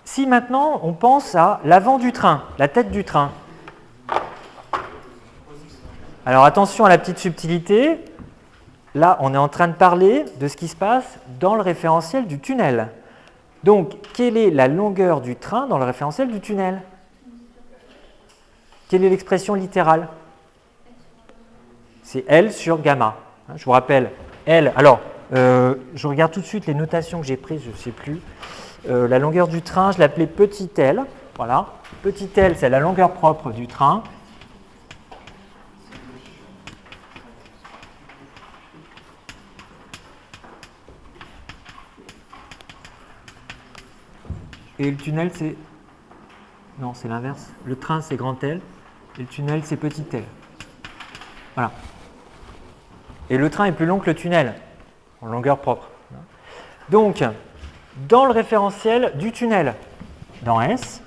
si maintenant on pense à l'avant du train, la tête du train. Alors attention à la petite subtilité. Là, on est en train de parler de ce qui se passe dans le référentiel du tunnel. Donc, quelle est la longueur du train dans le référentiel du tunnel? Quelle est l'expression littérale? C'est L sur gamma. Je vous rappelle, L. Alors, je regarde tout de suite les notations que j'ai prises, je ne sais plus. La longueur du train, je l'appelais petit L. Voilà. Petit L, c'est la longueur propre du train. Et le tunnel, c'est... Non, c'est l'inverse. Le train, c'est grand L. Et le tunnel, c'est petit L. Voilà. Et le train est plus long que le tunnel, en longueur propre. Donc, dans le référentiel du tunnel, dans S,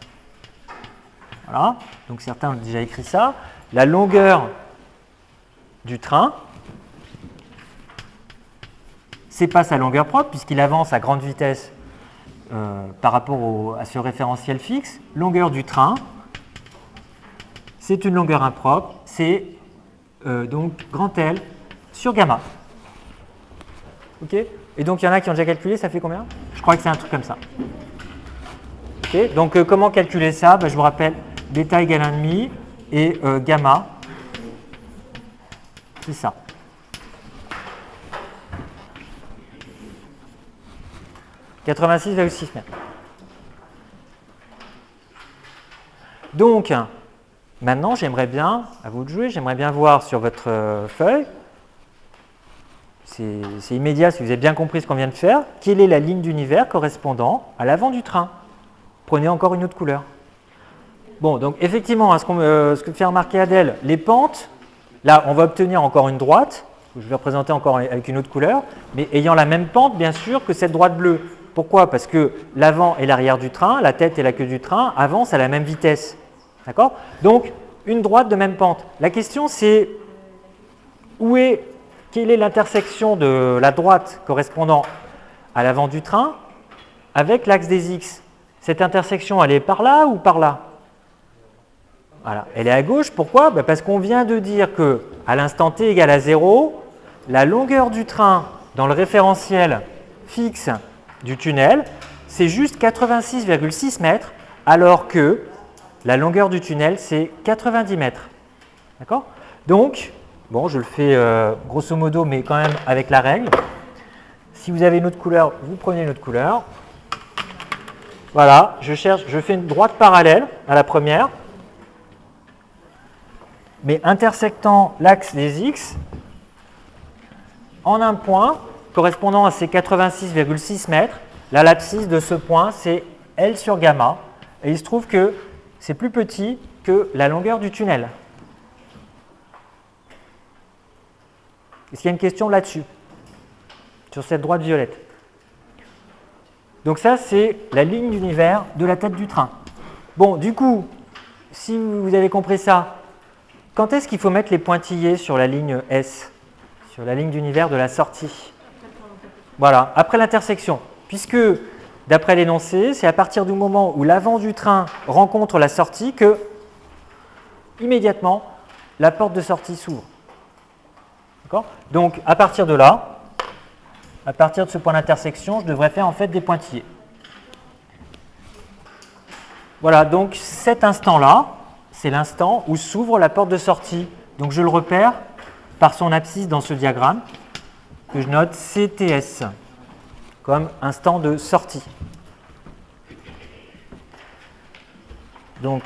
voilà, donc certains ont déjà écrit ça, la longueur du train, c'est pas sa longueur propre, puisqu'il avance à grande vitesse par rapport à ce référentiel fixe. Longueur du train, c'est une longueur impropre, c'est donc grand L sur gamma. Ok? Et donc il y en a qui ont déjà calculé, ça fait combien? Je crois que c'est un truc comme ça. Okay, donc comment calculer ça? Je vous rappelle, bêta égale 1,5 et gamma, c'est ça. « 86,6 mètres. Donc, maintenant, j'aimerais bien, à vous de jouer, j'aimerais bien voir sur votre feuille, c'est immédiat si vous avez bien compris ce qu'on vient de faire, quelle est la ligne d'univers correspondant à l'avant du train. Prenez encore une autre couleur. Bon, donc effectivement, ce que fait remarquer Adèle, les pentes, là, on va obtenir encore une droite, que je vais représenter encore avec une autre couleur, mais ayant la même pente, bien sûr, que cette droite bleue. Pourquoi? Parce que l'avant et l'arrière du train, la tête et la queue du train avancent à la même vitesse. D'accord? Donc, une droite de même pente. La question, c'est quelle est l'intersection de la droite correspondant à l'avant du train avec l'axe des X? Cette intersection, elle est par là ou par là? Voilà. Elle est à gauche. Pourquoi? Parce qu'on vient de dire que à l'instant t égale à 0, la longueur du train dans le référentiel fixe du tunnel, c'est juste 86,6 mètres, alors que la longueur du tunnel, c'est 90 mètres. D'accord? Donc, bon, je le fais grosso modo, mais quand même avec la règle. Si vous avez une autre couleur, vous prenez une autre couleur. Voilà, je fais une droite parallèle à la première, mais intersectant l'axe des X en un point correspondant à ces 86,6 mètres. Là, l'abscisse de ce point, c'est L sur gamma. Et il se trouve que c'est plus petit que la longueur du tunnel. Est-ce qu'il y a une question là-dessus, sur cette droite violette? Donc ça, c'est la ligne d'univers de la tête du train. Bon, du coup, si vous avez compris ça, quand est-ce qu'il faut mettre les pointillés sur la ligne S, sur la ligne d'univers de la sortie? Voilà, après l'intersection. Puisque, d'après l'énoncé, c'est à partir du moment où l'avant du train rencontre la sortie que, immédiatement, la porte de sortie s'ouvre. D'accord? Donc, à partir de là, à partir de ce point d'intersection, je devrais faire en fait des pointillés. Voilà, donc cet instant-là, c'est l'instant où s'ouvre la porte de sortie. Donc, je le repère par son abscisse dans ce diagramme, que je note CTS, comme instant de sortie. Donc,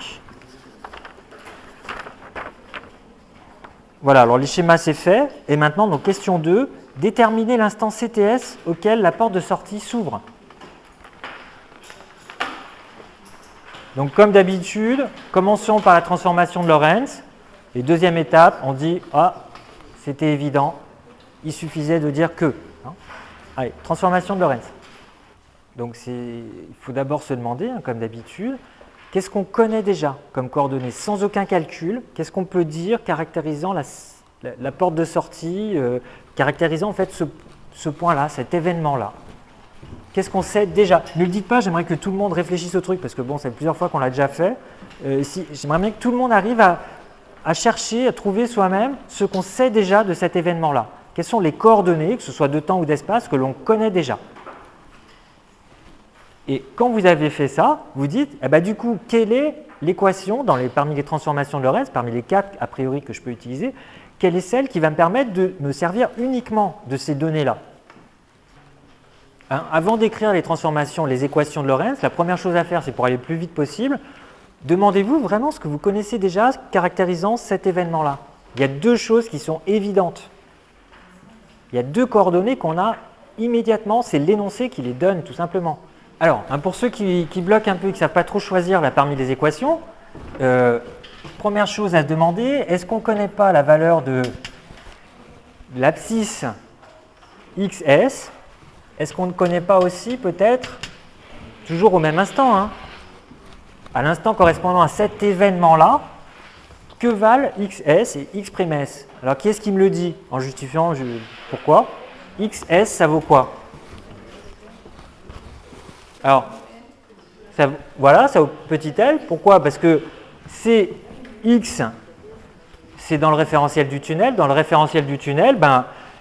voilà, alors les schémas c'est fait. Et maintenant, donc question 2, déterminer l'instant CTS auquel la porte de sortie s'ouvre. Donc comme d'habitude, commençons par la transformation de Lorentz. Et deuxième étape, on dit « Ah, c'était évident, il suffisait de dire que. » Allez, transformation de Lorentz. Donc il faut d'abord se demander, comme d'habitude, qu'est-ce qu'on connaît déjà comme coordonnées sans aucun calcul? Qu'est-ce qu'on peut dire caractérisant la porte de sortie, caractérisant en fait ce point-là, cet événement-là? Qu'est-ce qu'on sait déjà? Ne le dites pas, j'aimerais que tout le monde réfléchisse au truc, parce que bon, c'est plusieurs fois qu'on l'a déjà fait. J'aimerais bien que tout le monde arrive à chercher, à trouver soi-même ce qu'on sait déjà de cet événement-là. Quelles sont les coordonnées, que ce soit de temps ou d'espace, que l'on connaît déjà? Et quand vous avez fait ça, vous dites, eh ben, du coup, quelle est l'équation parmi les transformations de Lorentz, parmi les 4 a priori que je peux utiliser, quelle est celle qui va me permettre de me servir uniquement de ces données-là? Avant d'écrire les transformations, les équations de Lorentz, la première chose à faire, c'est pour aller le plus vite possible, demandez-vous vraiment ce que vous connaissez déjà caractérisant cet événement-là. Il y a 2 choses qui sont évidentes. Il y a 2 coordonnées qu'on a immédiatement, c'est l'énoncé qui les donne tout simplement. Alors, pour ceux qui bloquent un peu et qui ne savent pas trop choisir là, parmi les équations, première chose à se demander, est-ce qu'on ne connaît pas la valeur de l'abscisse XS? Est-ce qu'on ne connaît pas aussi peut-être, toujours au même instant, à l'instant correspondant à cet événement-là, que valent XS et X'S? Alors qui est-ce qui me le dit en justifiant pourquoi? XS, ça vaut quoi? Alors, voilà, ça vaut petit l. Pourquoi? Parce que c'est X, c'est dans le référentiel du tunnel. Dans le référentiel du tunnel,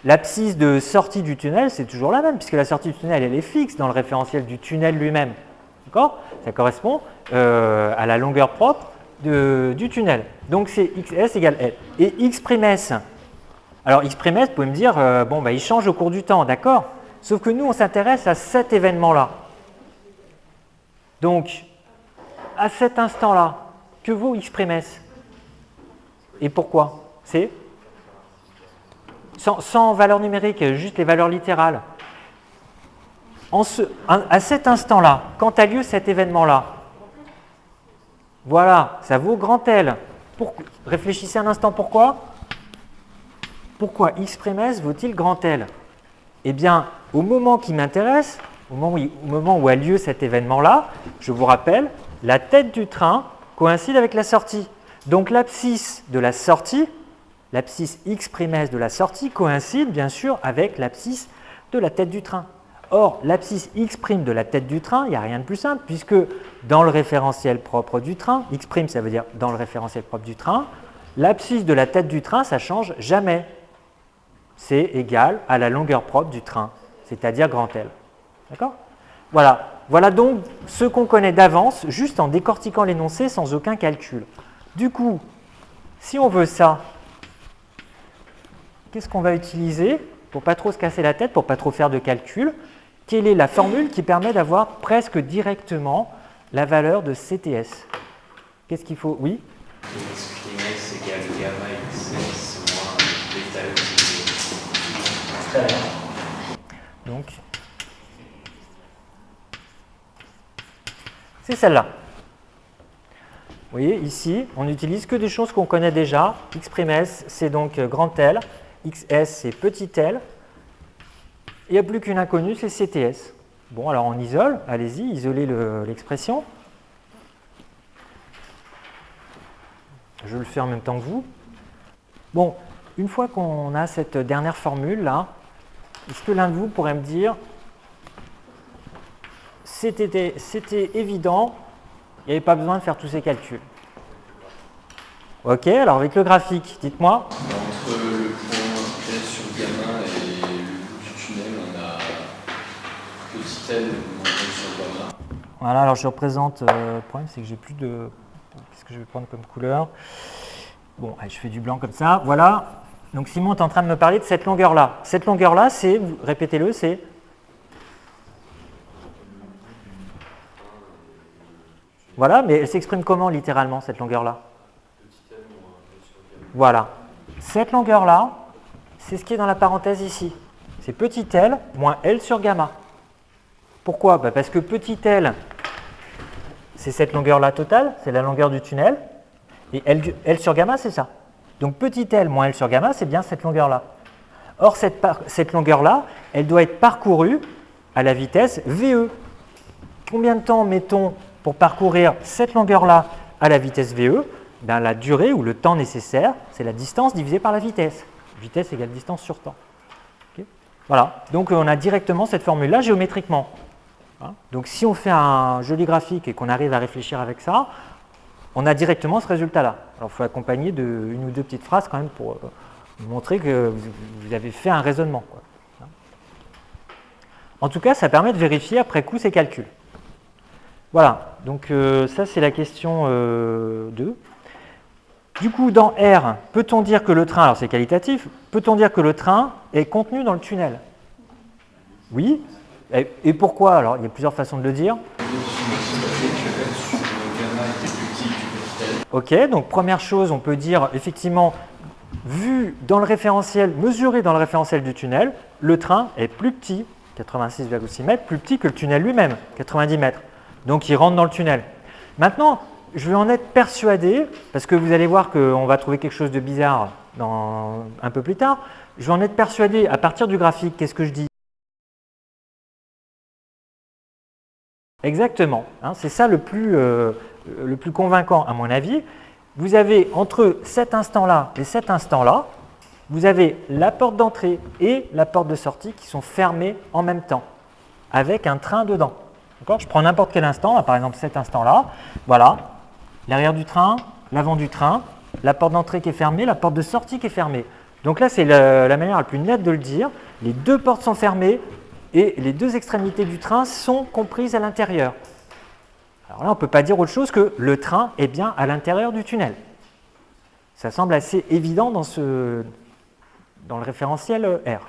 l'abscisse de sortie du tunnel, c'est toujours la même, puisque la sortie du tunnel, elle est fixe dans le référentiel du tunnel lui-même. D'accord? Ça correspond à la longueur propre du tunnel. Donc, c'est XS égale L. Et X'S, alors X'S, vous pouvez me dire, il change au cours du temps, d'accord? Sauf que nous, on s'intéresse à cet événement-là. Donc, à cet instant-là, que vaut X'S? Et pourquoi? C'est sans valeur numérique, juste les valeurs littérales. À cet instant-là, quand a lieu cet événement-là, voilà, ça vaut grand L. Réfléchissez un instant, pourquoi? Pourquoi X'S vaut-il grand L? Eh bien, au moment qui m'intéresse, au moment où a lieu cet événement-là, je vous rappelle, la tête du train coïncide avec la sortie. Donc l'abscisse de la sortie, l'abscisse X'S de la sortie coïncide bien sûr avec l'abscisse de la tête du train. Or, l'abscisse X' de la tête du train, il n'y a rien de plus simple, puisque dans le référentiel propre du train, X', ça veut dire dans le référentiel propre du train, l'abscisse de la tête du train, ça ne change jamais. C'est égal à la longueur propre du train, c'est-à-dire grand L. D'accord? Voilà. Voilà donc ce qu'on connaît d'avance, juste en décortiquant l'énoncé sans aucun calcul. Du coup, si on veut ça, qu'est-ce qu'on va utiliser pour ne pas trop se casser la tête, pour ne pas trop faire de calcul? Quelle est la formule qui permet d'avoir presque directement la valeur de CTS? Qu'est-ce qu'il faut? Oui? X'S égale gamma XS moins bêta XS. Très bien. Donc, c'est celle-là. Vous voyez, ici, on n'utilise que des choses qu'on connaît déjà. X'S, c'est donc grand L. XS, c'est petit l. Il n'y a plus qu'une inconnue, c'est CTS. Bon, alors on isole. Allez-y, isolez l'expression. Je le fais en même temps que vous. Bon, une fois qu'on a cette dernière formule-là, est-ce que l'un de vous pourrait me dire c'était évident, il n'y avait pas besoin de faire tous ces calculs? Ok, alors avec le graphique, dites-moi. Entre le point L sur gamma et le bout du tunnel, on a petit l moins L sur gamma. Voilà, alors je représente, le problème c'est que j'ai plus de... Qu'est-ce que je vais prendre comme couleur? Bon, allez, je fais du blanc comme ça, voilà. Donc Simon est en train de me parler de cette longueur-là. Cette longueur-là, c'est, répétez-le, c'est... Voilà, mais elle s'exprime comment littéralement, cette longueur-là? Voilà. Cette longueur-là, c'est ce qui est dans la parenthèse ici. c'est petit L moins L sur gamma. Pourquoi? Parce que petit L, c'est cette longueur-là totale, c'est la longueur du tunnel, et L sur gamma, c'est ça. Donc petit L moins L sur gamma, c'est bien cette longueur-là. Or, cette longueur-là, elle doit être parcourue à la vitesse VE. Combien de temps mettons pour parcourir cette longueur-là à la vitesse VE? Ben, la durée ou le temps nécessaire, c'est la distance divisée par la vitesse. Vitesse égale distance sur temps. Okay. Voilà, donc on a directement cette formule-là géométriquement. Hein. Donc si on fait un joli graphique et qu'on arrive à réfléchir avec ça, on a directement ce résultat-là. Alors il faut accompagner de une ou deux petites phrases quand même pour montrer que vous avez fait un raisonnement, quoi. En tout cas, ça permet de vérifier après coup ces calculs. Voilà, donc ça c'est la question 2. Du coup, dans R, peut-on dire que le train, alors c'est qualitatif, peut-on dire que le train est contenu dans le tunnel? Oui. Et pourquoi? Alors, il y a plusieurs façons de le dire. Ok, donc première chose, on peut dire effectivement, vu dans le référentiel, mesuré dans le référentiel du tunnel, le train est plus petit, 86,6 mètres, plus petit que le tunnel lui-même, 90 mètres. Donc, il rentre dans le tunnel. Maintenant, je vais en être persuadé, parce que vous allez voir qu'on va trouver quelque chose de bizarre un peu plus tard. Je vais en être persuadé à partir du graphique. Qu'est-ce que je dis? Exactement, hein, c'est ça le plus convaincant à mon avis. Vous avez entre cet instant-là et cet instant-là, vous avez la porte d'entrée et la porte de sortie qui sont fermées en même temps, avec un train dedans. Je prends n'importe quel instant, par exemple cet instant-là, voilà, l'arrière du train, l'avant du train, la porte d'entrée qui est fermée, la porte de sortie qui est fermée. Donc là, c'est la manière la plus nette de le dire. Les deux portes sont fermées et les deux extrémités du train sont comprises à l'intérieur. Alors là, on ne peut pas dire autre chose que le train est bien à l'intérieur du tunnel. Ça semble assez évident dans le référentiel R,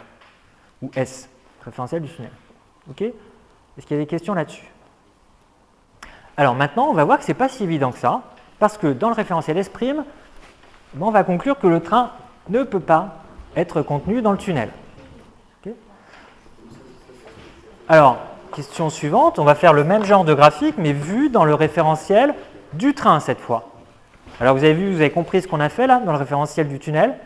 ou S, référentiel du tunnel. Ok ? Est-ce qu'il y a des questions là-dessus? Alors maintenant, on va voir que ce n'est pas si évident que ça, parce que dans le référentiel S', on va conclure que le train ne peut pas être contenu dans le tunnel. Okay. Alors, question suivante, on va faire le même genre de graphique, mais vu dans le référentiel du train cette fois. Alors vous avez vu, vous avez compris ce qu'on a fait là, dans le référentiel du tunnel.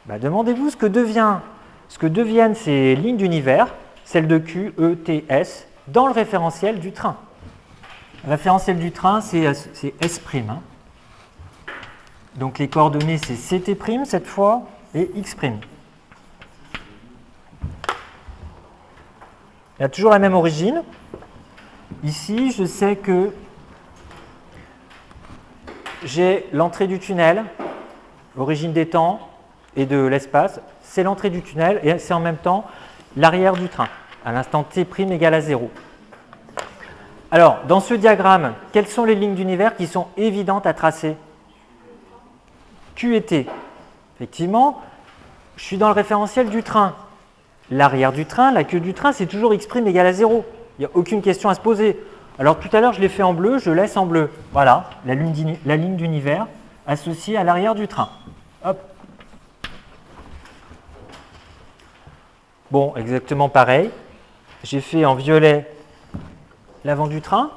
Demandez-vous ce que deviennent ces lignes d'univers, celles de Q, E, T, S, dans le référentiel du train. Le référentiel du train, c'est S'. Hein. Donc les coordonnées, c'est CT' cette fois et X'. Il y a toujours la même origine. Ici, je sais que j'ai l'entrée du tunnel, l'origine des temps et de l'espace. C'est l'entrée du tunnel et c'est en même temps l'arrière du train, à l'instant T' égale à 0. Alors, dans ce diagramme, quelles sont les lignes d'univers qui sont évidentes à tracer? Q et T. Effectivement, je suis dans le référentiel du train. L'arrière du train, la queue du train, c'est toujours X' égale à 0. Il n'y a aucune question à se poser. Alors tout à l'heure, je l'ai fait en bleu, je laisse en bleu. Voilà, la ligne d'univers associée à l'arrière du train. Hop. Bon, exactement pareil. J'ai fait en violet l'avant du train.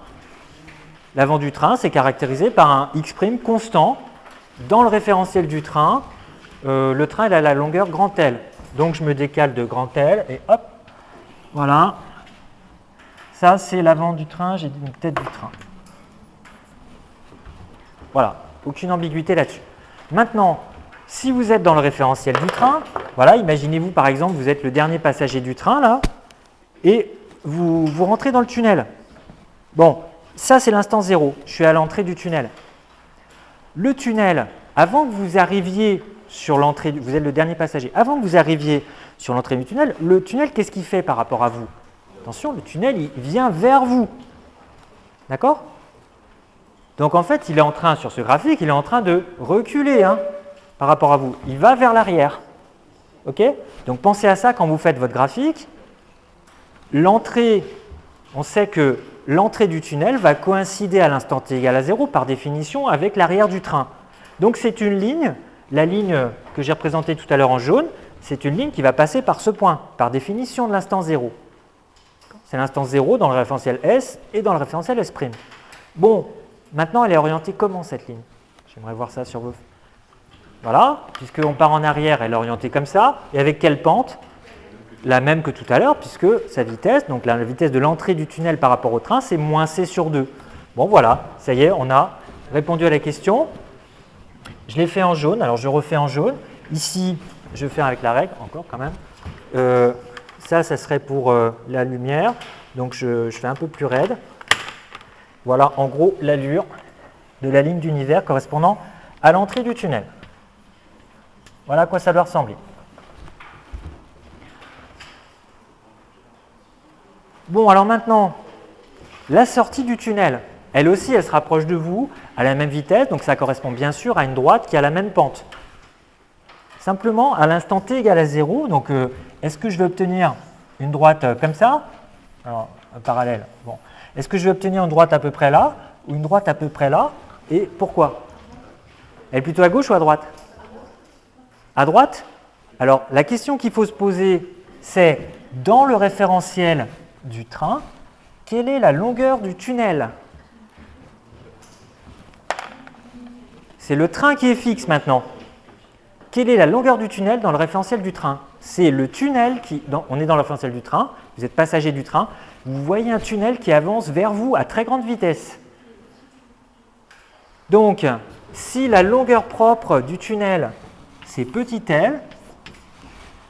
L'avant du train, c'est caractérisé par un X' constant. Dans le référentiel du train, le train il a la longueur grand L. Donc je me décale de grand L et hop, voilà. Ça, c'est l'avant du train, j'ai dit une tête du train. Voilà, aucune ambiguïté là-dessus. Maintenant, si vous êtes dans le référentiel du train, voilà, imaginez-vous par exemple, vous êtes le dernier passager du train là, et vous rentrez dans le tunnel. Bon, ça c'est l'instant 0, je suis à l'entrée du tunnel. Le tunnel, avant que vous arriviez sur l'entrée, vous êtes le dernier passager, avant que vous arriviez sur l'entrée du tunnel, le tunnel, qu'est-ce qu'il fait par rapport à vous? Attention, le tunnel, il vient vers vous. D'accord? Donc en fait, il est en train, sur ce graphique, il est en train de reculer hein, par rapport à vous. Il va vers l'arrière. Ok? Donc pensez à ça quand vous faites votre graphique. L'entrée, on sait que l'entrée du tunnel va coïncider à l'instant t égale à 0 par définition avec l'arrière du train. Donc c'est une ligne, la ligne que j'ai représentée tout à l'heure en jaune, c'est une ligne qui va passer par ce point, par définition de l'instant 0. C'est l'instant 0 dans le référentiel S et dans le référentiel S'. Bon, maintenant elle est orientée comment cette ligne? J'aimerais voir ça sur vos... Voilà, puisqu'on part en arrière, elle est orientée comme ça. Et avec quelle pente? La même que tout à l'heure, puisque sa vitesse, donc la vitesse de l'entrée du tunnel par rapport au train, c'est moins c sur 2. Bon voilà, ça y est, on a répondu à la question. Je l'ai fait en jaune, alors je refais en jaune. Ici, je vais faire avec la règle, encore quand même. Ça serait pour la lumière. Donc je fais un peu plus raide. Voilà en gros l'allure de la ligne d'univers correspondant à l'entrée du tunnel. Voilà à quoi ça doit ressembler. Bon, alors maintenant, la sortie du tunnel, elle aussi, elle se rapproche de vous à la même vitesse, donc ça correspond bien sûr à une droite qui a la même pente. Simplement, à l'instant t égale à 0, donc est-ce que je vais obtenir une droite comme ça? Alors, parallèle. Bon. Est-ce que je vais obtenir une droite à peu près là, ou une droite à peu près là? Et pourquoi? Elle est plutôt à gauche ou à droite? À droite? Alors, la question qu'il faut se poser, c'est dans le référentiel du train, quelle est la longueur du tunnel? C'est le train qui est fixe maintenant. Quelle est la longueur du tunnel dans le référentiel du train? C'est le tunnel qui... on est dans le référentiel du train, vous êtes passager du train, vous voyez un tunnel qui avance vers vous à très grande vitesse. Donc, si la longueur propre du tunnel, c'est petit l,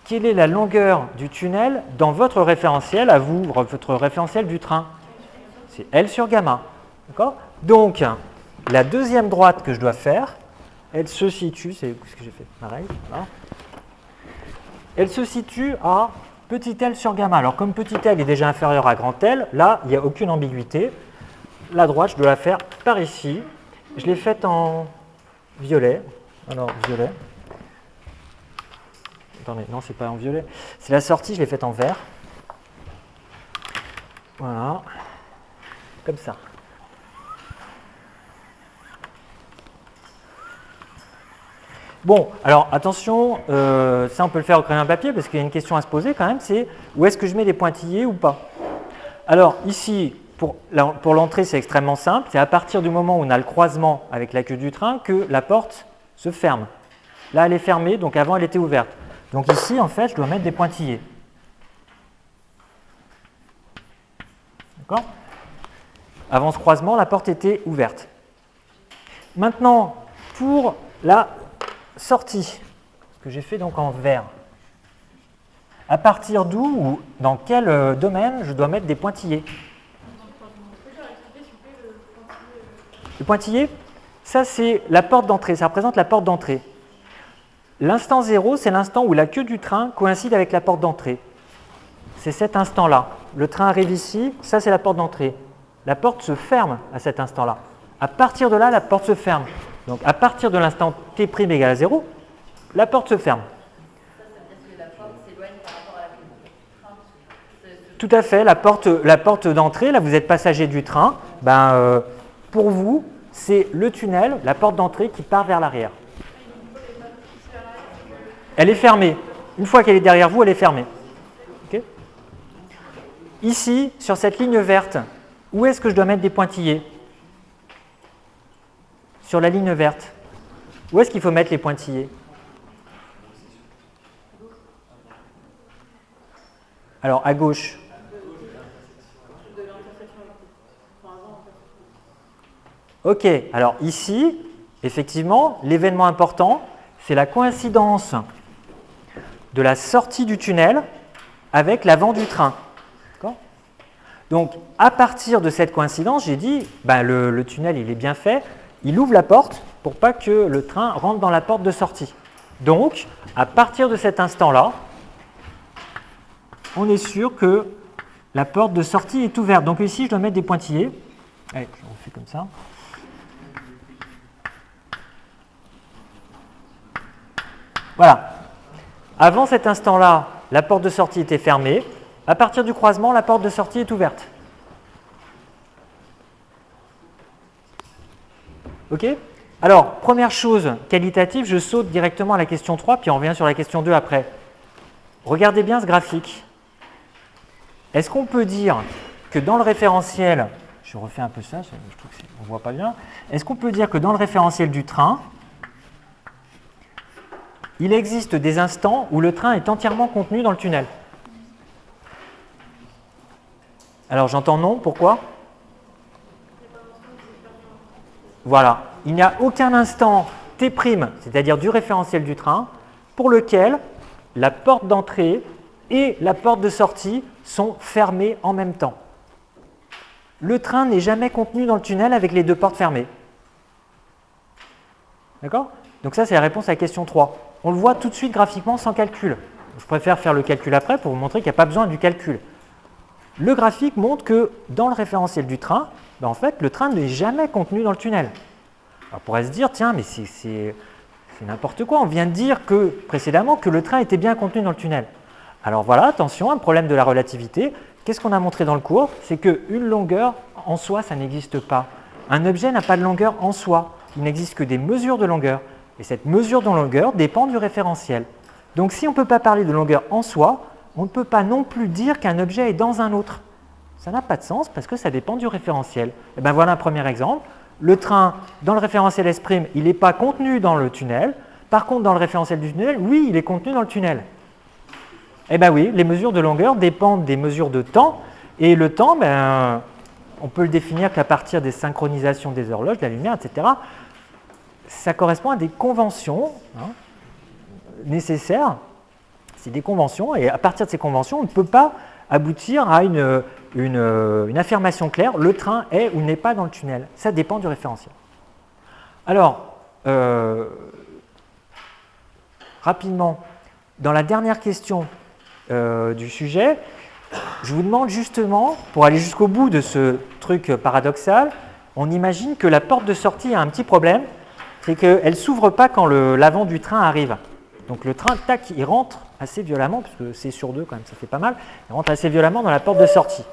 quelle est la longueur du tunnel dans votre référentiel, à vous, votre référentiel du train? C'est L sur gamma. Donc, la deuxième droite que je dois faire, elle se situe, c'est ce que j'ai fait, pareil, voilà. Elle se situe à petit l sur gamma. Alors, comme petit l est déjà inférieur à grand L, là, il n'y a aucune ambiguïté. La droite, je dois la faire par ici. Je l'ai faite en violet. Alors, violet. Attendez, non, c'est pas en violet. C'est la sortie, je l'ai faite en vert. Voilà. Comme ça. Bon, alors attention, ça on peut le faire au crayon à papier parce qu'il y a une question à se poser quand même, c'est où est-ce que je mets les pointillés ou pas? Alors ici, pour l'entrée, c'est extrêmement simple. C'est à partir du moment où on a le croisement avec la queue du train que la porte se ferme. Là, elle est fermée, donc avant, elle était ouverte. Donc ici, en fait, je dois mettre des pointillés. D'accord? Avant ce croisement, la porte était ouverte. Maintenant, pour la sortie, ce que j'ai fait donc en vert, à partir d'où ou dans quel domaine je dois mettre des pointillés? Le pointillé, ça c'est la porte d'entrée, ça représente la porte d'entrée. L'instant 0, c'est l'instant où la queue du train coïncide avec la porte d'entrée. C'est cet instant-là. Le train arrive ici, ça c'est la porte d'entrée. La porte se ferme à cet instant-là. À partir de là, la porte se ferme. Donc à partir de l'instant t' égale à 0, la porte se ferme. Ça veut dire que la porte s'éloigne par rapport à la queue du train. Tout à fait, la porte d'entrée, là vous êtes passager du train, pour vous, c'est le tunnel, la porte d'entrée qui part vers l'arrière. Elle est fermée. Une fois qu'elle est derrière vous, elle est fermée. Okay. Ici, sur cette ligne verte, où est-ce que je dois mettre des pointillés? Sur la ligne verte. Où est-ce qu'il faut mettre les pointillés? Alors, à gauche. Ok, alors ici, effectivement, l'événement important, c'est la coïncidence de la sortie du tunnel avec l'avant du train. Donc, à partir de cette coïncidence, j'ai dit, le tunnel, il est bien fait, il ouvre la porte pour pas que le train rentre dans la porte de sortie. Donc, à partir de cet instant-là, on est sûr que la porte de sortie est ouverte. Donc ici, je dois mettre des pointillés. Allez, on fait comme ça. Voilà. Avant cet instant-là, la porte de sortie était fermée. À partir du croisement, la porte de sortie est ouverte. OK? Alors, première chose qualitative, je saute directement à la question 3, puis on revient sur la question 2 après. regardez bien ce graphique. Est-ce qu'on peut dire que dans le référentiel, je refais un peu ça, je trouve qu'on ne voit pas bien, est-ce qu'on peut dire que dans le référentiel du train, il existe des instants où le train est entièrement contenu dans le tunnel? Alors j'entends non, pourquoi? Voilà, il n'y a aucun instant T', c'est-à-dire du référentiel du train, pour lequel la porte d'entrée et la porte de sortie sont fermées en même temps. Le train n'est jamais contenu dans le tunnel avec les deux portes fermées. D'accord? Donc ça, c'est la réponse à la question 3. On le voit tout de suite graphiquement sans calcul. Je préfère faire le calcul après pour vous montrer qu'il n'y a pas besoin du calcul. Le graphique montre que dans le référentiel du train, en fait, le train n'est jamais contenu dans le tunnel. Alors, on pourrait se dire, tiens, mais c'est n'importe quoi. On vient de dire précédemment que le train était bien contenu dans le tunnel. Alors voilà, attention, un problème de la relativité. Qu'est-ce qu'on a montré dans le cours? C'est qu'une longueur en soi, ça n'existe pas. Un objet n'a pas de longueur en soi. Il n'existe que des mesures de longueur. Et cette mesure de longueur dépend du référentiel. Donc si on ne peut pas parler de longueur en soi, on ne peut pas non plus dire qu'un objet est dans un autre. Ça n'a pas de sens parce que ça dépend du référentiel. Et bien voilà un premier exemple. Le train, dans le référentiel S', il n'est pas contenu dans le tunnel. Par contre, dans le référentiel du tunnel, oui, il est contenu dans le tunnel. Eh bien oui, les mesures de longueur dépendent des mesures de temps. Et le temps, on peut le définir qu'à partir des synchronisations des horloges, de la lumière, etc. Ça correspond à des conventions nécessaires. C'est des conventions. Et à partir de ces conventions, on ne peut pas aboutir à une affirmation claire. Le train est ou n'est pas dans le tunnel. Ça dépend du référentiel. Alors, rapidement, dans la dernière question du sujet, je vous demande justement, pour aller jusqu'au bout de ce truc paradoxal, on imagine que la porte de sortie a un petit problème, c'est qu'elle ne s'ouvre pas quand l'avant du train arrive. Donc le train, tac, il rentre assez violemment, parce que c'est sur 2 quand même, ça fait pas mal, il rentre assez violemment dans la porte de sortie.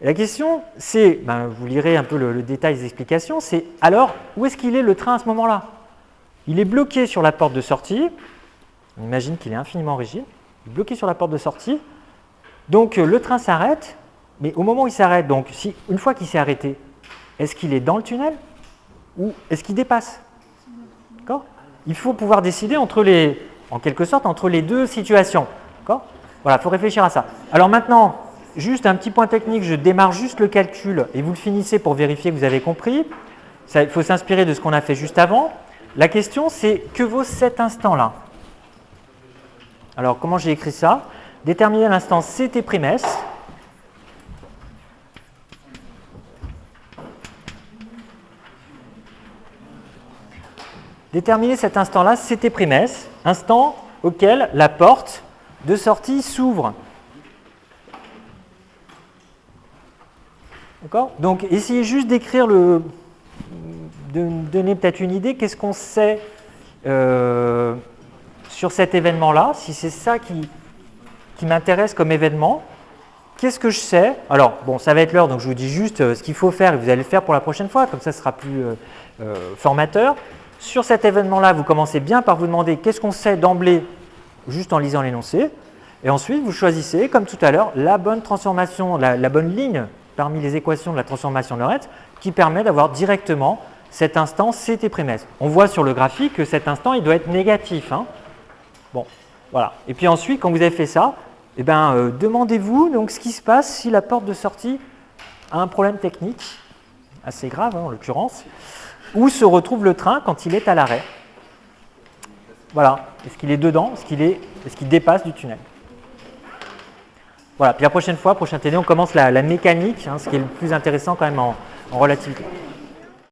Et la question, c'est, vous lirez un peu le détail des explications, c'est alors, où est-ce qu'il est le train à ce moment-là? Il est bloqué sur la porte de sortie, on imagine qu'il est infiniment rigide, il est bloqué sur la porte de sortie, donc le train s'arrête, mais au moment où il s'arrête, donc une fois qu'il s'est arrêté, est-ce qu'il est dans le tunnel ou est-ce qu'il dépasse? D'accord? Il faut pouvoir décider en quelque sorte entre les deux situations. D'accord? Voilà, il faut réfléchir à ça. Alors maintenant, juste un petit point technique, je démarre juste le calcul et vous le finissez pour vérifier que vous avez compris. Il faut s'inspirer de ce qu'on a fait juste avant. La question, c'est que vaut cet instant-là? Alors, comment j'ai écrit ça? Déterminer l'instant CT'(S). Déterminer cet instant-là, CT'(S), instant auquel la porte de sortie s'ouvre. D'accord? Donc, essayez juste d'écrire de donner peut-être une idée, qu'est-ce qu'on sait sur cet événement-là, si c'est ça qui m'intéresse comme événement. Qu'est-ce que je sais? Alors, bon, ça va être l'heure, donc je vous dis juste ce qu'il faut faire et vous allez le faire pour la prochaine fois, comme ça ce sera plus formateur. Sur cet événement-là, vous commencez bien par vous demander qu'est-ce qu'on sait d'emblée, juste en lisant l'énoncé. Et ensuite, vous choisissez, comme tout à l'heure, la bonne transformation, la bonne ligne parmi les équations de la transformation de Lorentz qui permet d'avoir directement cet instant CT'(S). On voit sur le graphique que cet instant, il doit être négatif. Hein. Bon, voilà. Et puis ensuite, quand vous avez fait ça, demandez-vous donc ce qui se passe si la porte de sortie a un problème technique, assez grave en l'occurrence, où se retrouve le train quand il est à l'arrêt. Voilà. Est-ce qu'il est dedans? Est-ce qu'il dépasse du tunnel? Voilà. Puis la prochaine fois, prochain TD, on commence la mécanique, ce qui est le plus intéressant quand même en relativité.